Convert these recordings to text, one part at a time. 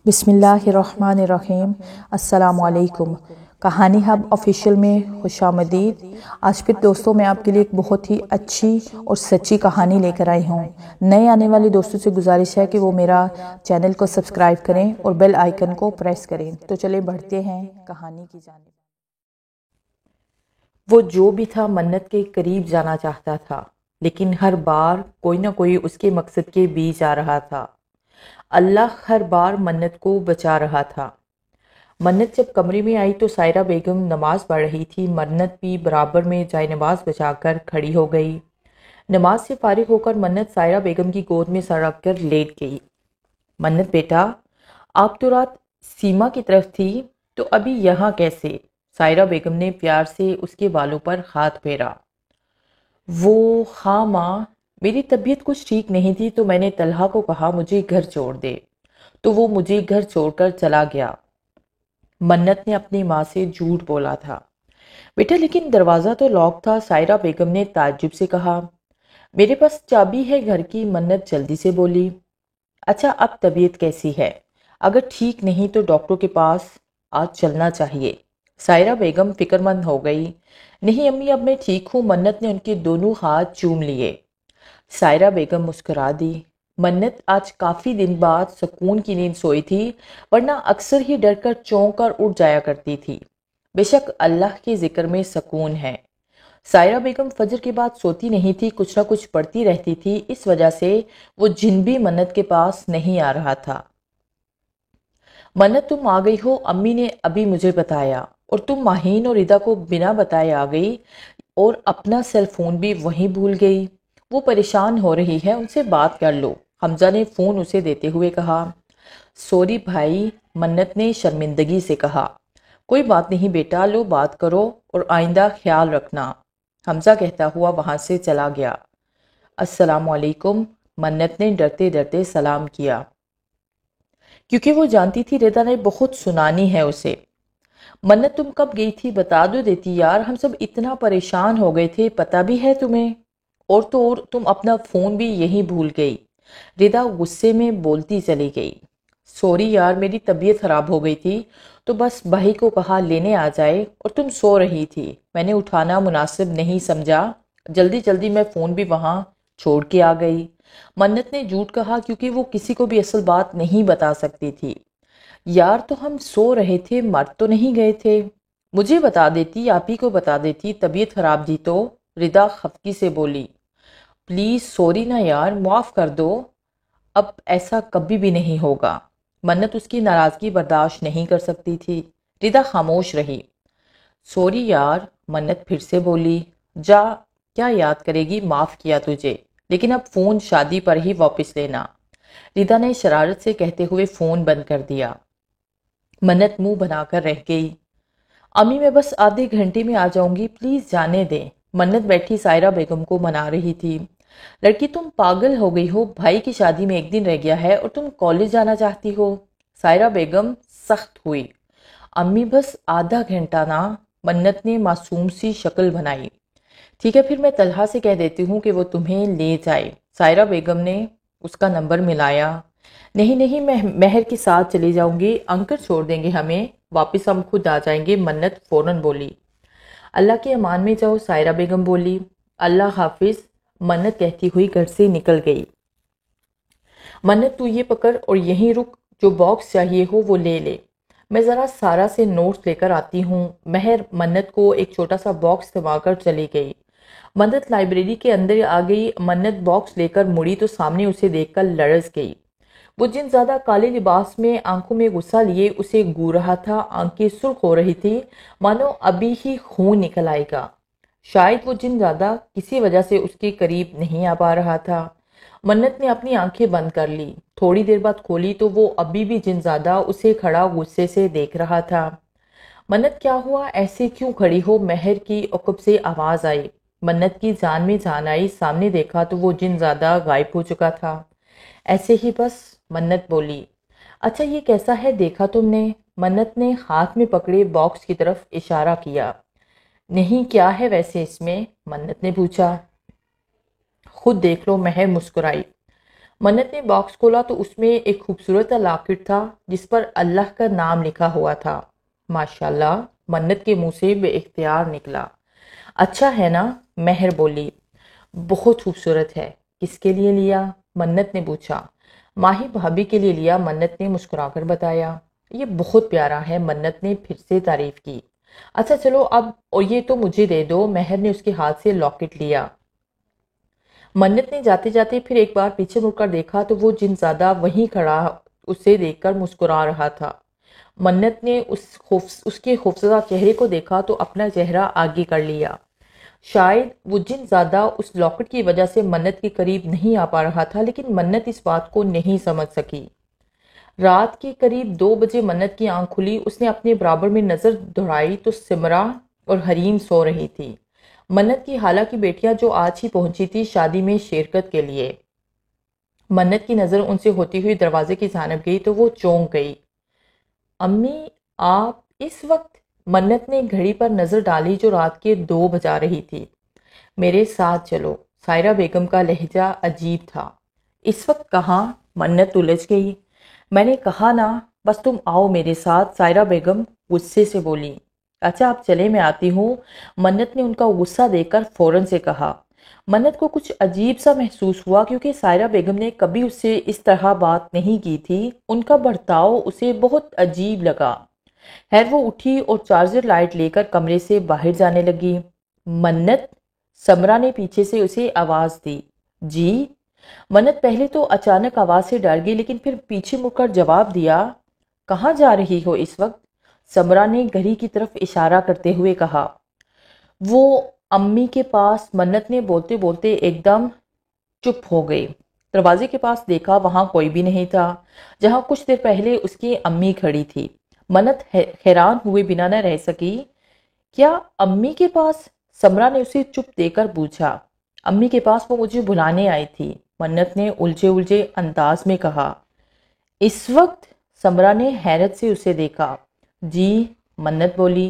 بسم اللہ الرحمن الرحیم۔ السلام علیکم۔ کہانی ہب آفیشیل میں خوش آمدید۔ آج پھر دوستوں میں آپ کے لیے ایک بہت ہی اچھی اور سچی کہانی لے کر آئی ہوں۔ نئے آنے والے دوستوں سے گزارش ہے کہ وہ میرا چینل کو سبسکرائب کریں اور بیل آئیکن کو پریس کریں۔ تو چلیں بڑھتے ہیں کہانی کی جانب۔ وہ جو بھی تھا منت کے قریب جانا چاہتا تھا، لیکن ہر بار کوئی نہ کوئی اس کے مقصد کے بیچ آ رہا تھا۔ اللہ ہر بار منت کو بچا رہا تھا۔ منت جب کمرے میں آئی تو سائرہ بیگم نماز پڑھ رہی تھی۔ منت بھی برابر میں جائے نماز بچا کر کھڑی ہو گئی۔ نماز سے فارغ ہو کر منت سائرہ بیگم کی گود میں سر رکھ کر لیٹ گئی۔ منت بیٹا، آپ تو رات سیما کی طرف تھی، تو ابھی یہاں کیسے؟ سائرہ بیگم نے پیار سے اس کے بالوں پر ہاتھ پھیرا۔ ہاں ماں، میری طبیعت کچھ ٹھیک نہیں تھی تو میں نے طلحہ کو کہا مجھے گھر چھوڑ دے، تو وہ مجھے گھر چھوڑ کر چلا گیا۔ منت نے اپنی ماں سے جھوٹ بولا تھا۔ بیٹا لیکن دروازہ تو لاک تھا، سائرہ بیگم نے تعجب سے کہا۔ میرے پاس چابی ہے گھر کی، منت جلدی سے بولی۔ اچھا اب طبیعت کیسی ہے؟ اگر ٹھیک نہیں تو ڈاکٹر کے پاس آج چلنا چاہیے۔ سائرہ بیگم فکر مند ہو گئی۔ نہیں امی، اب میں ٹھیک ہوں۔ منت نے ان کے دونوں ہاتھ چوم لیے۔ سائرہ بیگم مسکرا دی۔ منت آج کافی دن بعد سکون کی نیند سوئی تھی، ورنہ اکثر ہی ڈر کر چونک کر اٹھ جایا کرتی تھی۔ بے شک اللہ کے ذکر میں سکون ہے۔ سائرہ بیگم فجر کے بعد سوتی نہیں تھی، کچھ نہ کچھ پڑھتی رہتی تھی، اس وجہ سے وہ جن بھی منت کے پاس نہیں آ رہا تھا۔ منت تم آ گئی ہو، امی نے ابھی مجھے بتایا، اور تم ماہین اور ردا کو بنا بتائے آ گئی اور اپنا سیل فون بھی وہیں بھول گئی۔ وہ پریشان ہو رہی ہے، ان سے بات کر لو، حمزہ نے فون اسے دیتے ہوئے کہا۔ سوری بھائی، منت نے شرمندگی سے کہا۔ کوئی بات نہیں بیٹا، لو بات کرو اور آئندہ خیال رکھنا، حمزہ کہتا ہوا وہاں سے چلا گیا۔ السلام علیکم، منت نے ڈرتے ڈرتے سلام کیا، کیونکہ وہ جانتی تھی ردا نے بہت سنانی ہے اسے۔ منت تم کب گئی تھی بتا دو دیتی یار، ہم سب اتنا پریشان ہو گئے تھے، پتہ بھی ہے تمہیں؟ اور تو اور تم اپنا فون بھی یہیں بھول گئی، ردا غصے میں بولتی چلی گئی۔ سوری یار، میری طبیعت خراب ہو گئی تھی تو بس بھائی کو کہا لینے آ جائے، اور تم سو رہی تھی، میں نے اٹھانا مناسب نہیں سمجھا، جلدی جلدی میں فون بھی وہاں چھوڑ کے آ گئی۔ منت نے جھوٹ کہا کیونکہ وہ کسی کو بھی اصل بات نہیں بتا سکتی تھی۔ یار تو ہم سو رہے تھے، مر تو نہیں گئے تھے، مجھے بتا دیتی، آپ ہی کو بتا دیتی، طبیعت خراب تھی تو، ردا خفگی سے بولی۔ پلیز سوری نا یار، معاف کر دو، اب ایسا کبھی بھی نہیں ہوگا۔ منت اس کی ناراضگی برداشت نہیں کر سکتی تھی۔ ردا خاموش رہی۔ سوری یار، منت پھر سے بولی۔ جا، کیا یاد کرے گی، معاف کیا تجھے، لیکن اب فون شادی پر ہی واپس لینا، ردا نے شرارت سے کہتے ہوئے فون بند کر دیا۔ منت منہ بنا کر رہ گئی۔ امی میں بس آدھے گھنٹے میں آ جاؤں گی، پلیز جانے دیں، منت بیٹھی سائرہ بیگم کو منا رہی تھی۔ لڑکی تم پاگل ہو گئی ہو، بھائی کی شادی میں ایک دن رہ گیا ہے اور تم کالج جانا چاہتی ہو؟ سائرہ بیگم سخت ہوئی۔ امی بس آدھا گھنٹہ نا، منت نے معصوم سی شکل بنائی۔ ٹھیک ہے پھر میں طلحہ سے کہہ دیتی ہوں کہ وہ تمہیں لے جائے۔ سائرہ بیگم نے اس کا نمبر ملایا۔ نہیں نہیں، میں مہر کے ساتھ چلی جاؤں گی، انکل چھوڑ دیں گے ہمیں، واپس ہم خود آ جائیں گے، منت فوراً بولی۔ اللہ کے امان میں جاؤ، سائرہ بیگم بولی۔ اللہ حافظ، منت کہتی ہوئی گھر سے نکل گئی۔ منت تو یہ پکڑ اور یہیں رک، جو باکس چاہیے ہو وہ لے لے، میں ذرا سارا سے نوٹس لے کر آتی ہوں۔ مہر منت کو ایک چھوٹا سا باکس تھما کر چلی گئی۔ منت لائبریری کے اندر آ گئی۔ منت باکس لے کر مڑی تو سامنے اسے دیکھ کر لرز گئی۔ وہ جن زیادہ کالے لباس میں آنکھوں میں غصہ لیے اسے گھور رہا تھا، آنکھیں سرخ ہو رہی تھی، مانو ابھی ہی خون نکل آئے گا۔ شاید وہ جن زیادہ کسی وجہ سے اس کے قریب نہیں آ پا رہا تھا۔ منت نے اپنی آنکھیں بند کر لی، تھوڑی دیر بعد کھولی تو وہ ابھی بھی جن زیادہ اسے کھڑا غصے سے دیکھ رہا تھا۔ منت کیا ہوا، ایسے کیوں کھڑی ہو؟ مہر کی عقب سے آواز آئی۔ منت کی جان میں جان آئی، سامنے دیکھا تو وہ جن زیادہ غائب ہو چکا تھا۔ ایسے ہی بس، منت بولی۔ اچھا یہ کیسا ہے دیکھا تم نے؟ منت نے ہاتھ میں پکڑے باکس کی طرف اشارہ کیا۔ نہیں کیا ہے ویسے اس میں؟ منت نے پوچھا۔ خود دیکھ لو، مہر مسکرائی۔ منت نے باکس کھولا تو اس میں ایک خوبصورت لاکٹ تھا جس پر اللہ کا نام لکھا ہوا تھا۔ ماشاءاللہ، منت کے منہ سے بے اختیار نکلا۔ اچھا ہے نا؟ مہر بولی۔ بہت خوبصورت ہے۔ کس کے لیے لیا؟ منت نے پوچھا۔ ماہی بھابھی کے لیے لیا، منت نے مسکرا کر بتایا۔ یہ بہت پیارا ہے، منت نے پھر سے تعریف کی۔ اچھا چلو اب اور یہ تو مجھے دے دو، مہر نے اس کے ہاتھ سے لاکٹ لیا۔ منت نے جاتے جاتے پھر ایک بار پیچھے مڑ کر دیکھا تو وہ جن زادہ وہیں کھڑا اسے دیکھ کر مسکرا رہا تھا۔ منت نے اس کے خوفزدہ چہرے کو دیکھا تو اپنا چہرہ آگے کر لیا۔ شاید وہ جن زادہ اس لاکٹ کی وجہ سے منت کے قریب نہیں آ پا رہا تھا، لیکن منت اس بات کو نہیں سمجھ سکی۔ رات کے قریب 2 بجے منت کی آنکھ کھلی، اس نے اپنے برابر میں نظر دوڑائی تو سمرا اور حریم سو رہی تھی۔ منت کی خالہ کی بیٹیاں جو آج ہی پہنچی تھی شادی میں شرکت کے لیے۔ منت کی نظر ان سے ہوتی ہوئی دروازے کی جانب گئی تو وہ چونک گئی۔ امی آپ اس وقت؟ منت نے گھڑی پر نظر ڈالی جو رات کے 2 بجا رہی تھی۔ میرے ساتھ چلو۔ سائرہ بیگم کا لہجہ عجیب تھا۔ اس وقت کہاں؟ منت الجھ گئی۔ میں نے کہا نا بس تم آؤ میرے ساتھ، سائرہ بیگم غصے سے بولی۔ اچھا آپ چلے، میں آتی ہوں، منت نے ان کا غصہ دیکھ کر فوراً سے کہا۔ منت کو کچھ عجیب سا محسوس ہوا کیونکہ سائرہ بیگم نے کبھی اس سے اس طرح بات نہیں کی تھی۔ ان کا برتاؤ اسے بہت عجیب لگا۔ خیر وہ اٹھی اور چارجر لائٹ لے کر کمرے سے باہر جانے لگی۔ منت، سمرا نے پیچھے سے اسے آواز دی۔ جی؟ منت پہلے تو اچانک آواز سے ڈر گئی لیکن پھر پیچھے مڑ کر جواب دیا۔ کہاں جا رہی ہو اس وقت؟ سمرا نے گھڑی کی طرف اشارہ کرتے ہوئے کہا۔ وہ امی کے پاس، منت نے بولتے بولتے ایک دم چپ ہو گئی۔ دروازے کے پاس دیکھا، وہاں کوئی بھی نہیں تھا جہاں کچھ دیر پہلے اس کی امی کھڑی تھی۔ منت حیران ہوئے بنا نہ رہ سکی۔ کیا امی کے پاس؟ سمرا نے اسے چپ دے کر پوچھا۔ امی کے پاس وہ مجھے بلانے آئی تھی، منت نے الجھے الجھے انداز میں کہا۔ اس وقت؟ سمرا نے حیرت سے اسے دیکھا۔ جی، منت بولی۔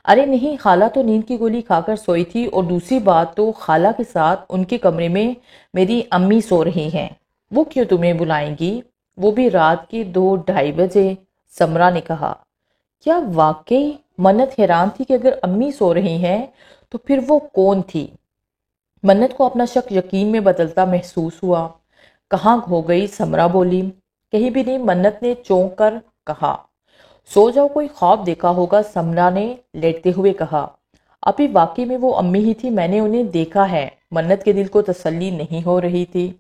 ارے نہیں، خالہ تو نیند کی گولی کھا کر سوئی تھی، اور دوسری بات تو خالہ کے ساتھ ان کے کمرے میں میری امی سو رہی ہیں، وہ کیوں تمہیں بلائیں گی؟ وہ بھی رات کے 2-2:30 بجے، سمرا نے کہا۔ کیا واقعی؟ منت حیران تھی کہ اگر امی سو رہی ہیں تو پھر وہ کون تھی؟ منت کو اپنا شک یقین میں بدلتا محسوس ہوا۔ کہاں ہو گئی؟ سمرا بولی۔ کہیں بھی نہیں، منت نے چونک کر کہا۔ سو جاؤ، کوئی خواب دیکھا ہوگا، سمرا نے لیٹتے ہوئے کہا۔ ابھی واقعی میں وہ امی ہی تھی، میں نے انہیں دیکھا ہے۔ منت کے دل کو تسلی نہیں ہو رہی تھی۔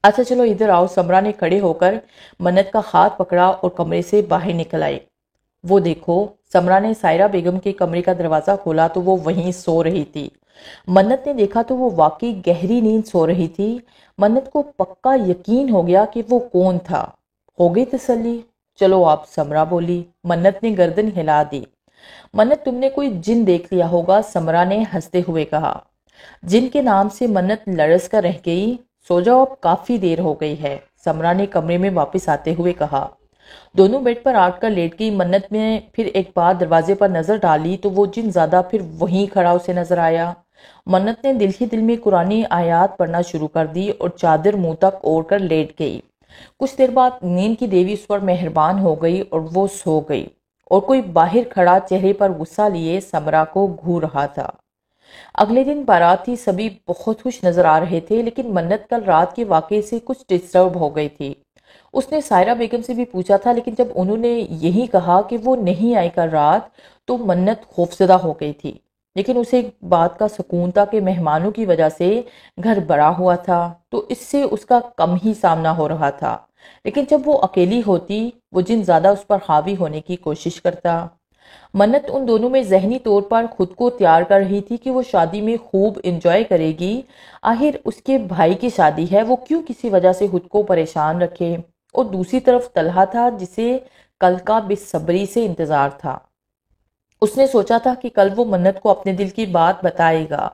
اچھا چلو ادھر آؤ، سمرا نے کھڑے ہو کر منت کا ہاتھ پکڑا اور کمرے سے باہر نکل آئی۔ وہ دیکھو، سمرا نے سائرہ بیگم کے کمرے کا دروازہ کھولا تو وہ وہیں سو رہی تھی۔ منت نے دیکھا تو وہ واقعی گہری نیند سو رہی تھی۔ منت کو پکا یقین ہو گیا کہ وہ کون تھا۔ ہو گئی تسلی؟ چلو آپ، سمرا بولی۔ منت نے گردن ہلا دی۔ منت تم نے کوئی جن دیکھ لیا ہوگا، سمرا نے ہنستے ہوئے کہا۔ جن کے نام سے منت لرز کر رہ گئی۔ سو جاؤ، اب کافی دیر ہو گئی ہے، سمرا نے کمرے میں واپس آتے ہوئے کہا۔ دونوں بیڈ پر آٹ کر لیٹ گئی۔ منت نے پھر ایک بار دروازے پر نظر ڈالی تو وہ جن زیادہ پھر وہیں کھڑا اسے نظر آیا۔ منت نے دل ہی دل میں قرآنی آیات پڑھنا شروع کر دی اور چادر منہ تک اوڑھ کر لیٹ گئی۔ کچھ دیر بعد نیند کی دیوی اس پر مہربان ہو گئی اور وہ سو گئی، اور کوئی باہر کھڑا چہرے پر غصہ لیے سمرا کو گھور رہا تھا۔ اگلے دن باراتی سبھی بہت خوش نظر آ رہے تھے، لیکن منت کل رات کے واقعے سے کچھ ڈسٹرب ہو گئی تھی۔ اس نے سائرہ بیگم سے بھی پوچھا تھا، لیکن جب انہوں نے یہی کہا کہ وہ نہیں آئی کل رات تو منت خوفزدہ ہو گئی تھی۔ لیکن اسے ایک بات کا سکون تھا کہ مہمانوں کی وجہ سے گھر بڑا ہوا تھا تو اس سے اس کا کم ہی سامنا ہو رہا تھا، لیکن جب وہ اکیلی ہوتی وہ جن زیادہ اس پر حاوی ہونے کی کوشش کرتا۔ منت ان دونوں میں ذہنی طور پر خود کو تیار کر رہی تھی کہ وہ شادی میں خوب انجوائے کرے گی۔ آخر اس کے بھائی کی شادی ہے، وہ کیوں کسی وجہ سے خود کو پریشان رکھے؟ اور دوسری طرف طلحہ تھا جسے کل کا بے صبری سے انتظار تھا۔ اس نے سوچا تھا کہ کل وہ منت کو اپنے دل کی بات بتائے گا۔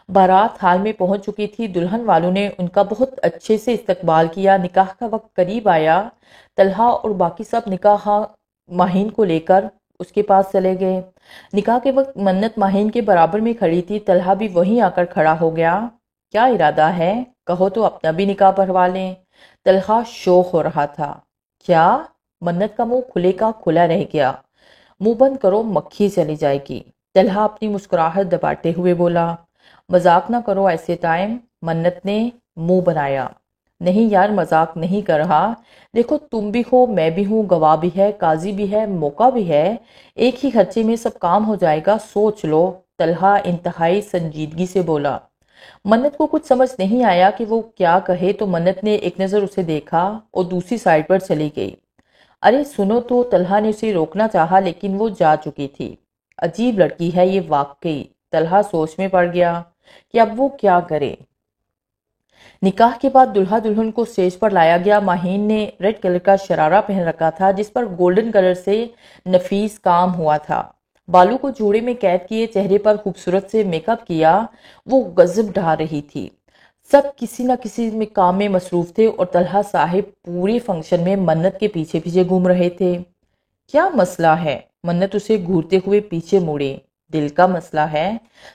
بارات حال میں پہنچ چکی تھی۔ دلہن والوں نے ان کا بہت اچھے سے استقبال کیا۔ نکاح کا وقت قریب آیا۔ طلحہ اور باقی سب نکاح ماہین کو لے کر اس کے پاس چلے گئے۔ نکاح کے وقت منت ماہین کے برابر میں کھڑی تھی۔ طلحہ بھی وہیں آ کر کھڑا ہو گیا۔ کیا ارادہ ہے؟ کہو تو اپنا بھی نکاح پڑھوا لیں۔ طلحہ شوق ہو رہا تھا۔ کیا؟ منت کا منہ کھلے کا کھلا رہ گیا۔ منہ بند کرو، مکھی چلی جائے گی۔ طلحہ اپنی مسکراہٹ دباتے ہوئے بولا۔ مذاق نہ کرو ایسے ٹائم۔ منت نے منہ بنایا۔ نہیں یار، مذاق نہیں کر رہا۔ دیکھو تم بھی ہو، میں بھی ہوں، گواہ بھی ہے، قاضی بھی ہے، موقع بھی ہے، ایک ہی خرچے میں سب کام ہو جائے گا، سوچ لو۔ طلحہ انتہائی سنجیدگی سے بولا۔ منت کو کچھ سمجھ نہیں آیا کہ وہ کیا کہے، تو منت نے ایک نظر اسے دیکھا اور دوسری سائیڈ پر چلی گئی۔ ارے سنو تو، طلحہ نے اسے روکنا چاہا لیکن وہ جا چکی تھی۔ عجیب لڑکی ہے یہ واقعی، طلحہ سوچ میں پڑ گیا کہ اب وہ کیا کرے۔ نکاح کے بعد دلہا دلہن کو سٹیج پر لایا گیا۔ ماہین نے ریڈ کلر کا شرارہ پہن رکھا تھا جس پر گولڈن کلر سے نفیس کام ہوا تھا۔ بالوں کو جوڑے میں قید کیے، چہرے پر خوبصورت سے میک اپ کیا، وہ غضب ڈھا رہی تھی۔ سب کسی نہ کسی میں کام میں مصروف تھے اور طلحہ صاحب پورے فنکشن میں منت کے پیچھے پیچھے گھوم رہے تھے۔ کیا مسئلہ ہے؟ منت اسے گھورتے ہوئے پیچھے موڑے۔ دل کا مسئلہ ہے،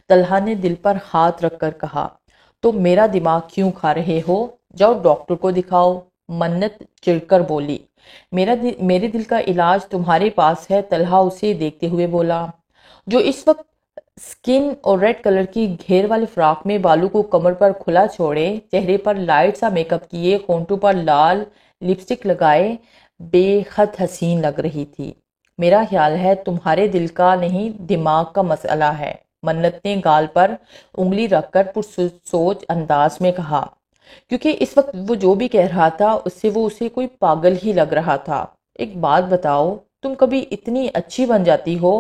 طلحہ نے دل پر ہاتھ رکھ کر کہا۔ تو میرا دماغ کیوں کھا رہے ہو؟ جاؤ ڈاکٹر کو دکھاؤ۔ منت چڑ کر بولی۔ میرے دل کا علاج تمہارے پاس ہے، طلحہ اسے دیکھتے ہوئے بولا، جو اس وقت سکن اور ریڈ کلر کی گھیر والی فراک میں بالوں کو کمر پر کھلا چھوڑے، چہرے پر لائٹ سا میک اپ کیے، ہونٹوں پر لال لپسٹک لگائے بے حد حسین لگ رہی تھی۔ میرا خیال ہے تمہارے دل کا نہیں، دماغ کا مسئلہ ہے، منت نے گال پر انگلی رکھ کر پرسوچ انداز میں کہا، کیونکہ اس وقت وہ جو بھی کہہ رہا تھا اس سے وہ اسے کوئی پاگل ہی لگ رہا تھا۔ ایک بات بتاؤ، تم کبھی اتنی اچھی بن جاتی ہو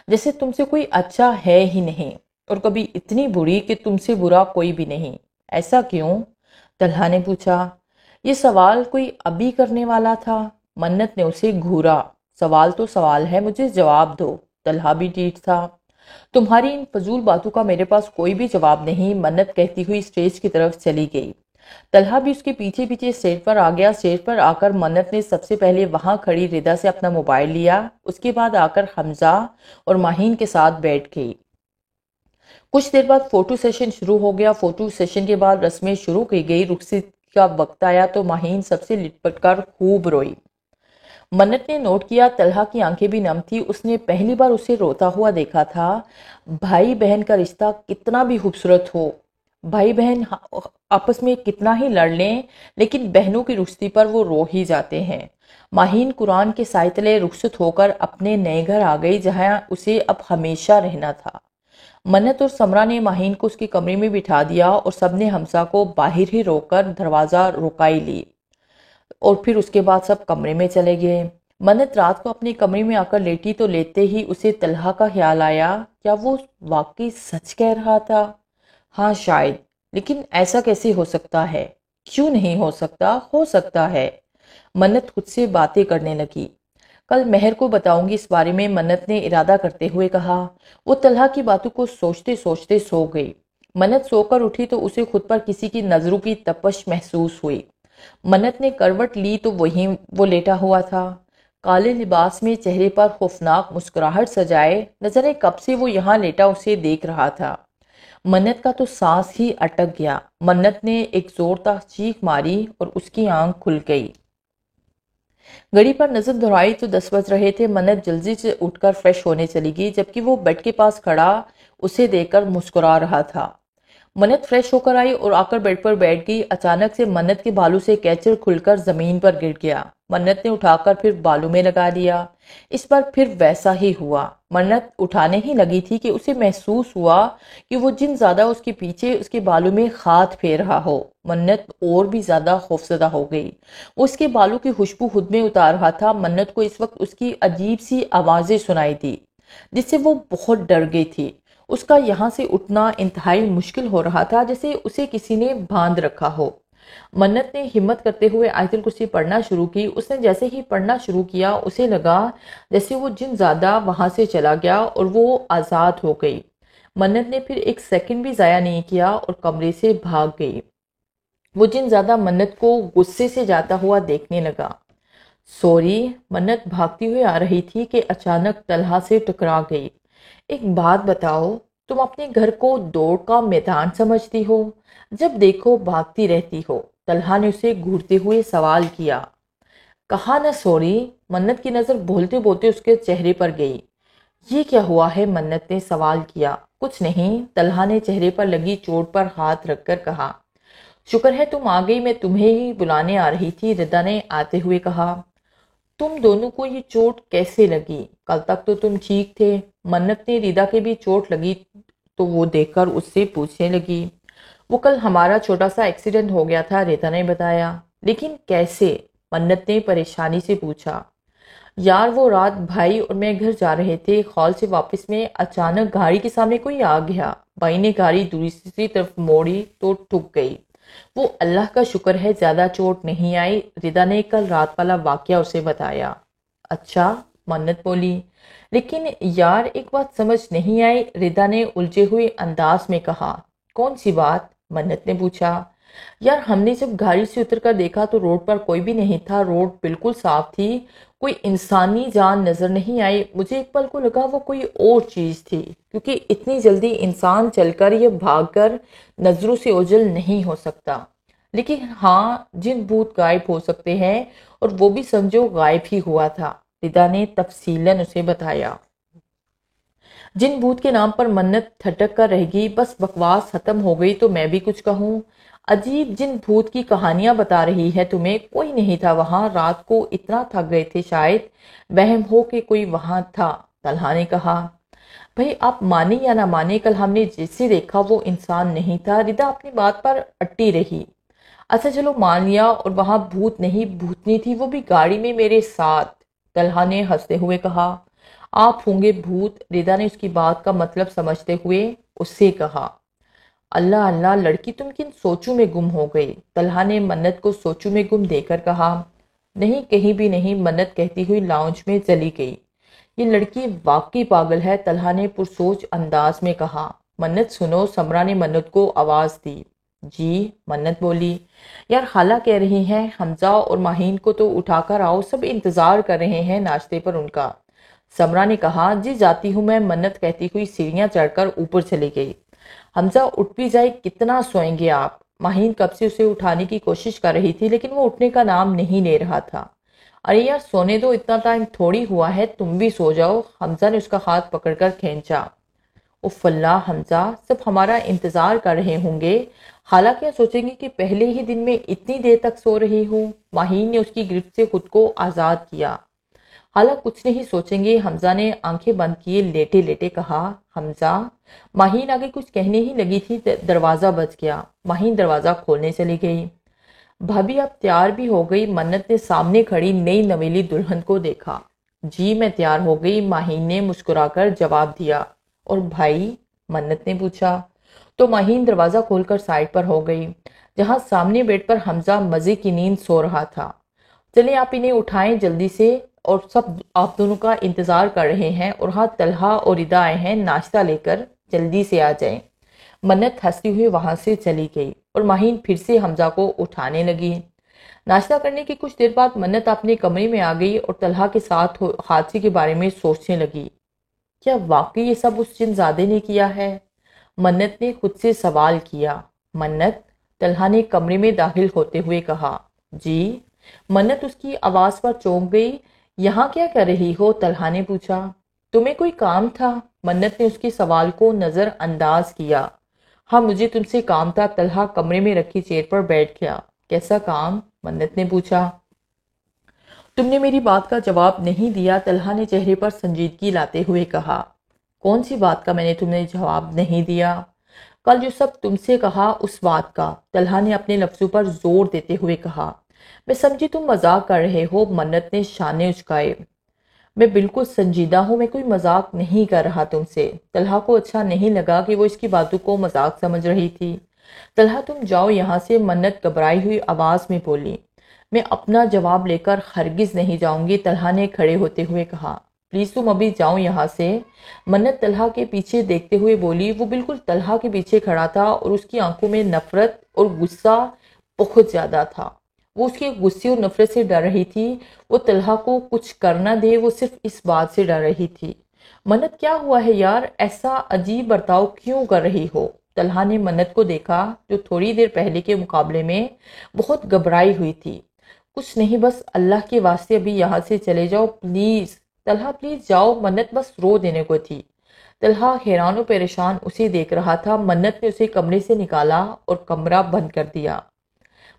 جیسے تم سے کوئی اچھا ہے ہی نہیں، اور کبھی اتنی بری کہ تم سے برا کوئی بھی نہیں، ایسا کیوں؟ طلحہ نے پوچھا۔ یہ سوال کوئی ابھی کرنے والا تھا؟ منت نے اسے گھورا۔ سوال تو سوال ہے، مجھے جواب دو۔ طلحہ بھی ٹھیک تھا۔ تمہاری ان فضول باتوں کا میرے پاس کوئی بھی جواب نہیں، منت کہتی ہوئی اسٹیج کی طرف چلی گئی۔ طلحہ بھی اس کے پیچھے پیچھے اسٹیج پر آ گیا۔ اسٹیج پر آ کر منت نے سب سے پہلے وہاں کھڑی ردا سے اپنا موبائل لیا، اس کے بعد آ کر حمزہ اور ماہین کے ساتھ بیٹھ گئی۔ کچھ دیر بعد فوٹو سیشن شروع ہو گیا۔ فوٹو سیشن کے بعد رسمیں شروع کی گئی۔ رخصت کا وقت آیا تو ماہین سب سے لپٹ کر خوب روئی۔ منت نے نوٹ کیا طلحہ کی آنکھیں بھی نم تھی، اس نے پہلی بار اسے روتا ہوا دیکھا تھا۔ بھائی بہن کا رشتہ کتنا بھی خوبصورت ہو، بھائی بہن آپس میں کتنا ہی لڑ لیں، لیکن بہنوں کی رخصتی پر وہ رو ہی جاتے ہیں۔ ماہین قرآن کے سائے تلے رخصت ہو کر اپنے نئے گھر آ گئی جہاں اسے اب ہمیشہ رہنا تھا۔ منت اور سمرہ نے ماہین کو اس کے کمرے میں بٹھا دیا اور سب نے حمزہ کو باہر ہی روک کر دروازہ روکائی لی، اور پھر اس کے بعد سب کمرے میں چلے گئے۔ منت رات کو اپنے کمرے میں آ کر لیٹی تو لیتے ہی اسے طلحہ کا خیال آیا، کیا وہ واقعی سچ کہہ رہا تھا؟ ہاں شاید، لیکن ایسا کیسے ہو سکتا ہے؟ کیوں نہیں ہو سکتا؟ ہو سکتا ہے۔ منت خود سے باتیں کرنے لگی۔ کل مہر کو بتاؤں گی اس بارے میں، منت نے ارادہ کرتے ہوئے کہا۔ وہ طلحہ کی باتوں کو سوچتے سوچتے سو گئی۔ منت سو کر اٹھی تو اسے خود پر کسی کی نظروں کی تپش محسوس ہوئی۔ منت نے کروٹ لی تو وہیں وہ لیٹا ہوا تھا، کالے لباس میں، چہرے پر خوفناک مسکراہٹ سجائے، نہ جانے کب سے وہ یہاں لیٹا اسے دیکھ رہا تھا۔ منت کا تو سانس ہی اٹک گیا۔ منت نے ایک زوردار چیخ ماری اور اس کی آنکھ کھل گئی۔ گھڑی پر نظر دوڑائی تو 10 بج رہے تھے۔ منت جلدی سے اٹھ کر فریش ہونے چلی گئی، جبکہ وہ بیڈ کے پاس کھڑا اسے دیکھ کر مسکرا رہا تھا۔ منت فریش ہو کر آئی اور آ کر بیڈ پر بیٹھ گئی۔ اچانک سے منت کے بالوں سے کیچڑ کھل کر زمین پر گر گیا۔ منت نے اٹھا کر پھر بالوں میں لگا دیا۔ اس بار پھر ویسا ہی ہوا۔ منت اٹھانے ہی لگی تھی کہ اسے محسوس ہوا کہ وہ جن زیادہ اس کے پیچھے اس کے بالوں میں ہاتھ پھیر رہا ہو۔ منت اور بھی زیادہ خوفزدہ ہو گئی۔ وہ اس کے بالوں کی خوشبو خود میں اتار رہا تھا۔ منت کو اس وقت اس کی عجیب سی آوازیں سنائی دی جس سے وہ بہت ڈر گئی تھی۔ اس کا یہاں سے اٹھنا انتہائی مشکل ہو رہا تھا، جیسے اسے کسی نے باندھ رکھا ہو۔ منت نے ہمت کرتے ہوئے آیت الکرسی پڑھنا شروع کی۔ اس نے جیسے ہی پڑھنا شروع کیا اسے لگا جیسے وہ جن زیادہ وہاں سے چلا گیا اور وہ آزاد ہو گئی۔ منت نے پھر ایک سیکنڈ بھی ضائع نہیں کیا اور کمرے سے بھاگ گئی۔ وہ جن زیادہ منت کو غصے سے جاتا ہوا دیکھنے لگا۔ سوری، منت بھاگتی ہوئی آ رہی تھی کہ اچانک طلحہ سے ٹکرا گئی۔ ایک بات بتاؤ، تم اپنے گھر کو دوڑ کا میدان سمجھتی ہو، جب دیکھو بھاگتی رہتی ہو؟ طلحہ نے اسے گھورتے ہوئے سوال کیا۔ کہا نہ سوری۔ منت کی نظر بولتے بولتے اس کے چہرے پر گئی۔ یہ کیا ہوا ہے؟ منت نے سوال کیا۔ کچھ نہیں، طلحہ نے چہرے پر لگی چوٹ پر ہاتھ رکھ کر کہا۔ شکر ہے تم آ گئی، میں تمہیں ہی بلانے آ رہی تھی، ردا نے آتے ہوئے کہا۔ تم دونوں کو یہ چوٹ کیسے لگی؟ کل تک تو تم ٹھیک تھے۔ منت نے ردا کے بھی چوٹ لگی تو وہ دیکھ کر اس سے پوچھنے لگی۔ وہ کل ہمارا چھوٹا سا ایکسیڈنٹ ہو گیا تھا، ردا نے بتایا۔ لیکن کیسے؟ منت نے پریشانی سے پوچھا۔ یار وہ رات بھائی اور میں گھر جا رہے تھے، ہال سے واپس میں اچانک گاڑی کے سامنے کوئی آ گیا۔ بھائی نے گاڑی دوسری طرف موڑی تو ٹھک گئی۔ وہ اللہ کا شکر ہے زیادہ چوٹ نہیں آئی، ردا نے کل رات والا واقعہ اسے بتایا۔ اچھا، منت بولی۔ لیکن یار ایک بات سمجھ نہیں آئی، ردا نے الجھے ہوئے انداز میں کہا۔ کون سی بات؟ منت نے پوچھا۔ یار ہم نے جب گاڑی سے اتر کر دیکھا تو روڈ پر کوئی بھی نہیں تھا، روڈ بالکل صاف تھی، کوئی انسانی جان نظر نہیں آئی۔ مجھے ایک پل کو لگا وہ کوئی اور چیز تھی، کیونکہ اتنی جلدی انسان چل کر یا بھاگ کر نظروں سے اوجھل نہیں ہو سکتا۔ لیکن ہاں، جن بھوت غائب ہو سکتے ہیں، اور وہ بھی سمجھو غائب ہی ہوا تھا، ردا نے تفصیلاً اسے بتایا۔ جن بھوت کے نام پر منت تھٹک کر رہ گئی، بس بکواس ختم ہو گئی تو میں بھی کچھ کہوں۔ عجیب، جن بھوت کی کہانیاں بتا رہی ہے تمہیں، کوئی نہیں تھا وہاں، رات کو اتنا تھک گئے تھے شاید، وہم ہو کہ کوئی وہاں تھا، طلحہ نے کہا۔ بھئی آپ مانے یا نہ مانے، کل ہم نے جسے دیکھا وہ انسان نہیں تھا، ردا اپنی بات پر اٹی رہی۔ اچھا چلو مان لیا، اور وہاں بھوت نہیں بھوتنی تھی، وہ بھی گاڑی میں میرے ساتھ، طلحہ نے ہنستے ہوئے کہا۔ آپ ہوں گے بھوت، ردا نے اس کی بات کا مطلب سمجھتے ہوئے اس سے کہا۔ اللہ اللہ، لڑکی تم کن سوچوں میں گم ہو گئی؟ طلحہ نے منت کو سوچوں میں گم دے کر کہا۔ نہیں کہیں بھی نہیں، منت کہتی ہوئی لاؤنج میں چلی گئی۔ یہ لڑکی واقعی پاگل ہے، طلحہ نے پرسوچ انداز میں کہا۔ منت سنو، سمرا نے منت کو آواز دی۔ جی، منت بولی۔ یار خالہ کہہ رہی ہیں حمزہ اور ماہین کو تو اٹھا کر آؤ، سب انتظار کر رہے ہیں ناشتے پر ان کا۔ سمرا نے کہا۔ جی جاتی ہوں میں، منت کہتی ہوئی سیڑھیاں چڑھ کر اوپر چلی گئی۔ حمزہ اٹھ بھی جائے، کتنا سوئیں گے آپ؟ ماہین کب سے اسے اٹھانے کی کوشش کر رہی تھی، لیکن وہ اٹھنے کا نام نہیں لے رہا تھا۔ ارے یار سونے دو، اتنا ٹائم تھوڑی ہوا ہے، تم بھی سو جاؤ، حمزہ نے اس کا ہاتھ پکڑ کر کھینچا۔ اف اللہ حمزہ، سب ہمارا انتظار کر رہے ہوں گے، خالہ کیا سوچیں گے کہ پہلے ہی دن میں اتنی دیر تک سو رہی ہوں؟ ماہین نے اس کی گرفت سے خود کو آزاد کیا۔ خالہ کچھ نہیں سوچیں گے، حمزہ نے آنکھیں بند کیے لیٹے لیٹے کہا۔ حمزہ، ماہین آگے کچھ کہنے ہی لگی تھی، دروازہ بج گیا۔ ماہین دروازہ کھولنے چلی گئی۔ بھابھی آپ تیار بھی ہو گئی؟ منت نے سامنے کھڑی نئی نویلی دلہن کو دیکھا۔ جی میں تیار ہو گئی، ماہین نے مسکرا کر جواب دیا۔ اور بھائی؟ منت نے پوچھا۔ تو ماہین دروازہ کھول کر سائڈ پر ہو گئی، جہاں سامنے بیڈ پر حمزہ مزے کی نیند سو رہا تھا۔ چلیں آپ انہیں اٹھائیں جلدی سے، اور سب آپ دونوں کا انتظار کر رہے ہیں، اور ہاں طلحہ اور ردا آئے ہیں ناشتہ لے کر، جلدی سے آ جائیں۔ منت ہنستی ہوئی وہاں سے چلی گئی، اور ماہین پھر سے حمزہ کو اٹھانے لگی۔ ناشتہ کرنے کی کچھ دیر بعد منت اپنے کمرے میں آ گئی اور طلحہ کے ساتھ حادثے کے بارے میں سوچنے لگی۔ کیا واقعی یہ سب اس جن زادے نے کیا ہے؟ منت نے خود سے سوال کیا۔ منت، طلحہ نے کمرے میں داخل ہوتے ہوئے کہا۔ جی؟ منت اس کی آواز پر چونک گئی۔ یہاں کیا کر رہی ہو؟ طلحہ نے پوچھا۔ تمہیں کوئی کام تھا؟ منت نے اس کے سوال کو نظر انداز کیا۔ ہاں مجھے تم سے کام تھا، طلحہ کمرے میں رکھی چیئر پر بیٹھ گیا۔ کیسا کام؟ منت نے پوچھا۔ تم نے میری بات کا جواب نہیں دیا، طلحہ نے چہرے پر سنجیدگی لاتے ہوئے کہا۔ کون سی بات کا میں نے تمہیں جواب نہیں دیا؟ کل جو سب تم سے کہا اس بات کا، طلحہ نے اپنے لفظوں پر زور دیتے ہوئے کہا۔ میں سمجھی تم مذاق کر رہے ہو، منت نے شانے اچکائے۔ میں بالکل سنجیدہ ہوں، میں کوئی مذاق نہیں کر رہا تم سے۔ طلحہ کو اچھا نہیں لگا کہ وہ اس کی باتوں کو مذاق سمجھ رہی تھی۔ طلحہ تم جاؤ یہاں سے، منت گھبرائی ہوئی آواز میں بولی۔ میں اپنا جواب لے کر ہرگز نہیں جاؤں گی، طلحہ نے کھڑے ہوتے ہوئے کہا۔ پلیز تم ابھی جاؤ یہاں سے، منت طلحہ کے پیچھے دیکھتے ہوئے بولی۔ وہ بالکل طلحہ کے پیچھے کھڑا تھا، اور اس کی آنکھوں میں نفرت اور غصہ بہت زیادہ تھا۔ وہ اس کے غصے اور نفرت سے ڈر رہی تھی، وہ طلحہ کو کچھ کرنا دے، وہ صرف اس بات سے ڈر رہی تھی۔ منت کیا ہوا ہے یار، ایسا عجیب برتاؤ کیوں کر رہی ہو؟ طلحہ نے منت کو دیکھا جو تھوڑی دیر پہلے کے مقابلے میں بہت گھبرائی ہوئی تھی۔ کچھ نہیں، بس اللہ کے واسطے ابھی یہاں سے چلے جاؤ پلیز۔ طلحہ پلیز جاؤ، منت بس رو دینے کو تھی۔ طلحہ حیران و پریشان اسے دیکھ رہا تھا۔ منت نے اسے کمرے سے نکالا اور کمرہ بند کر دیا۔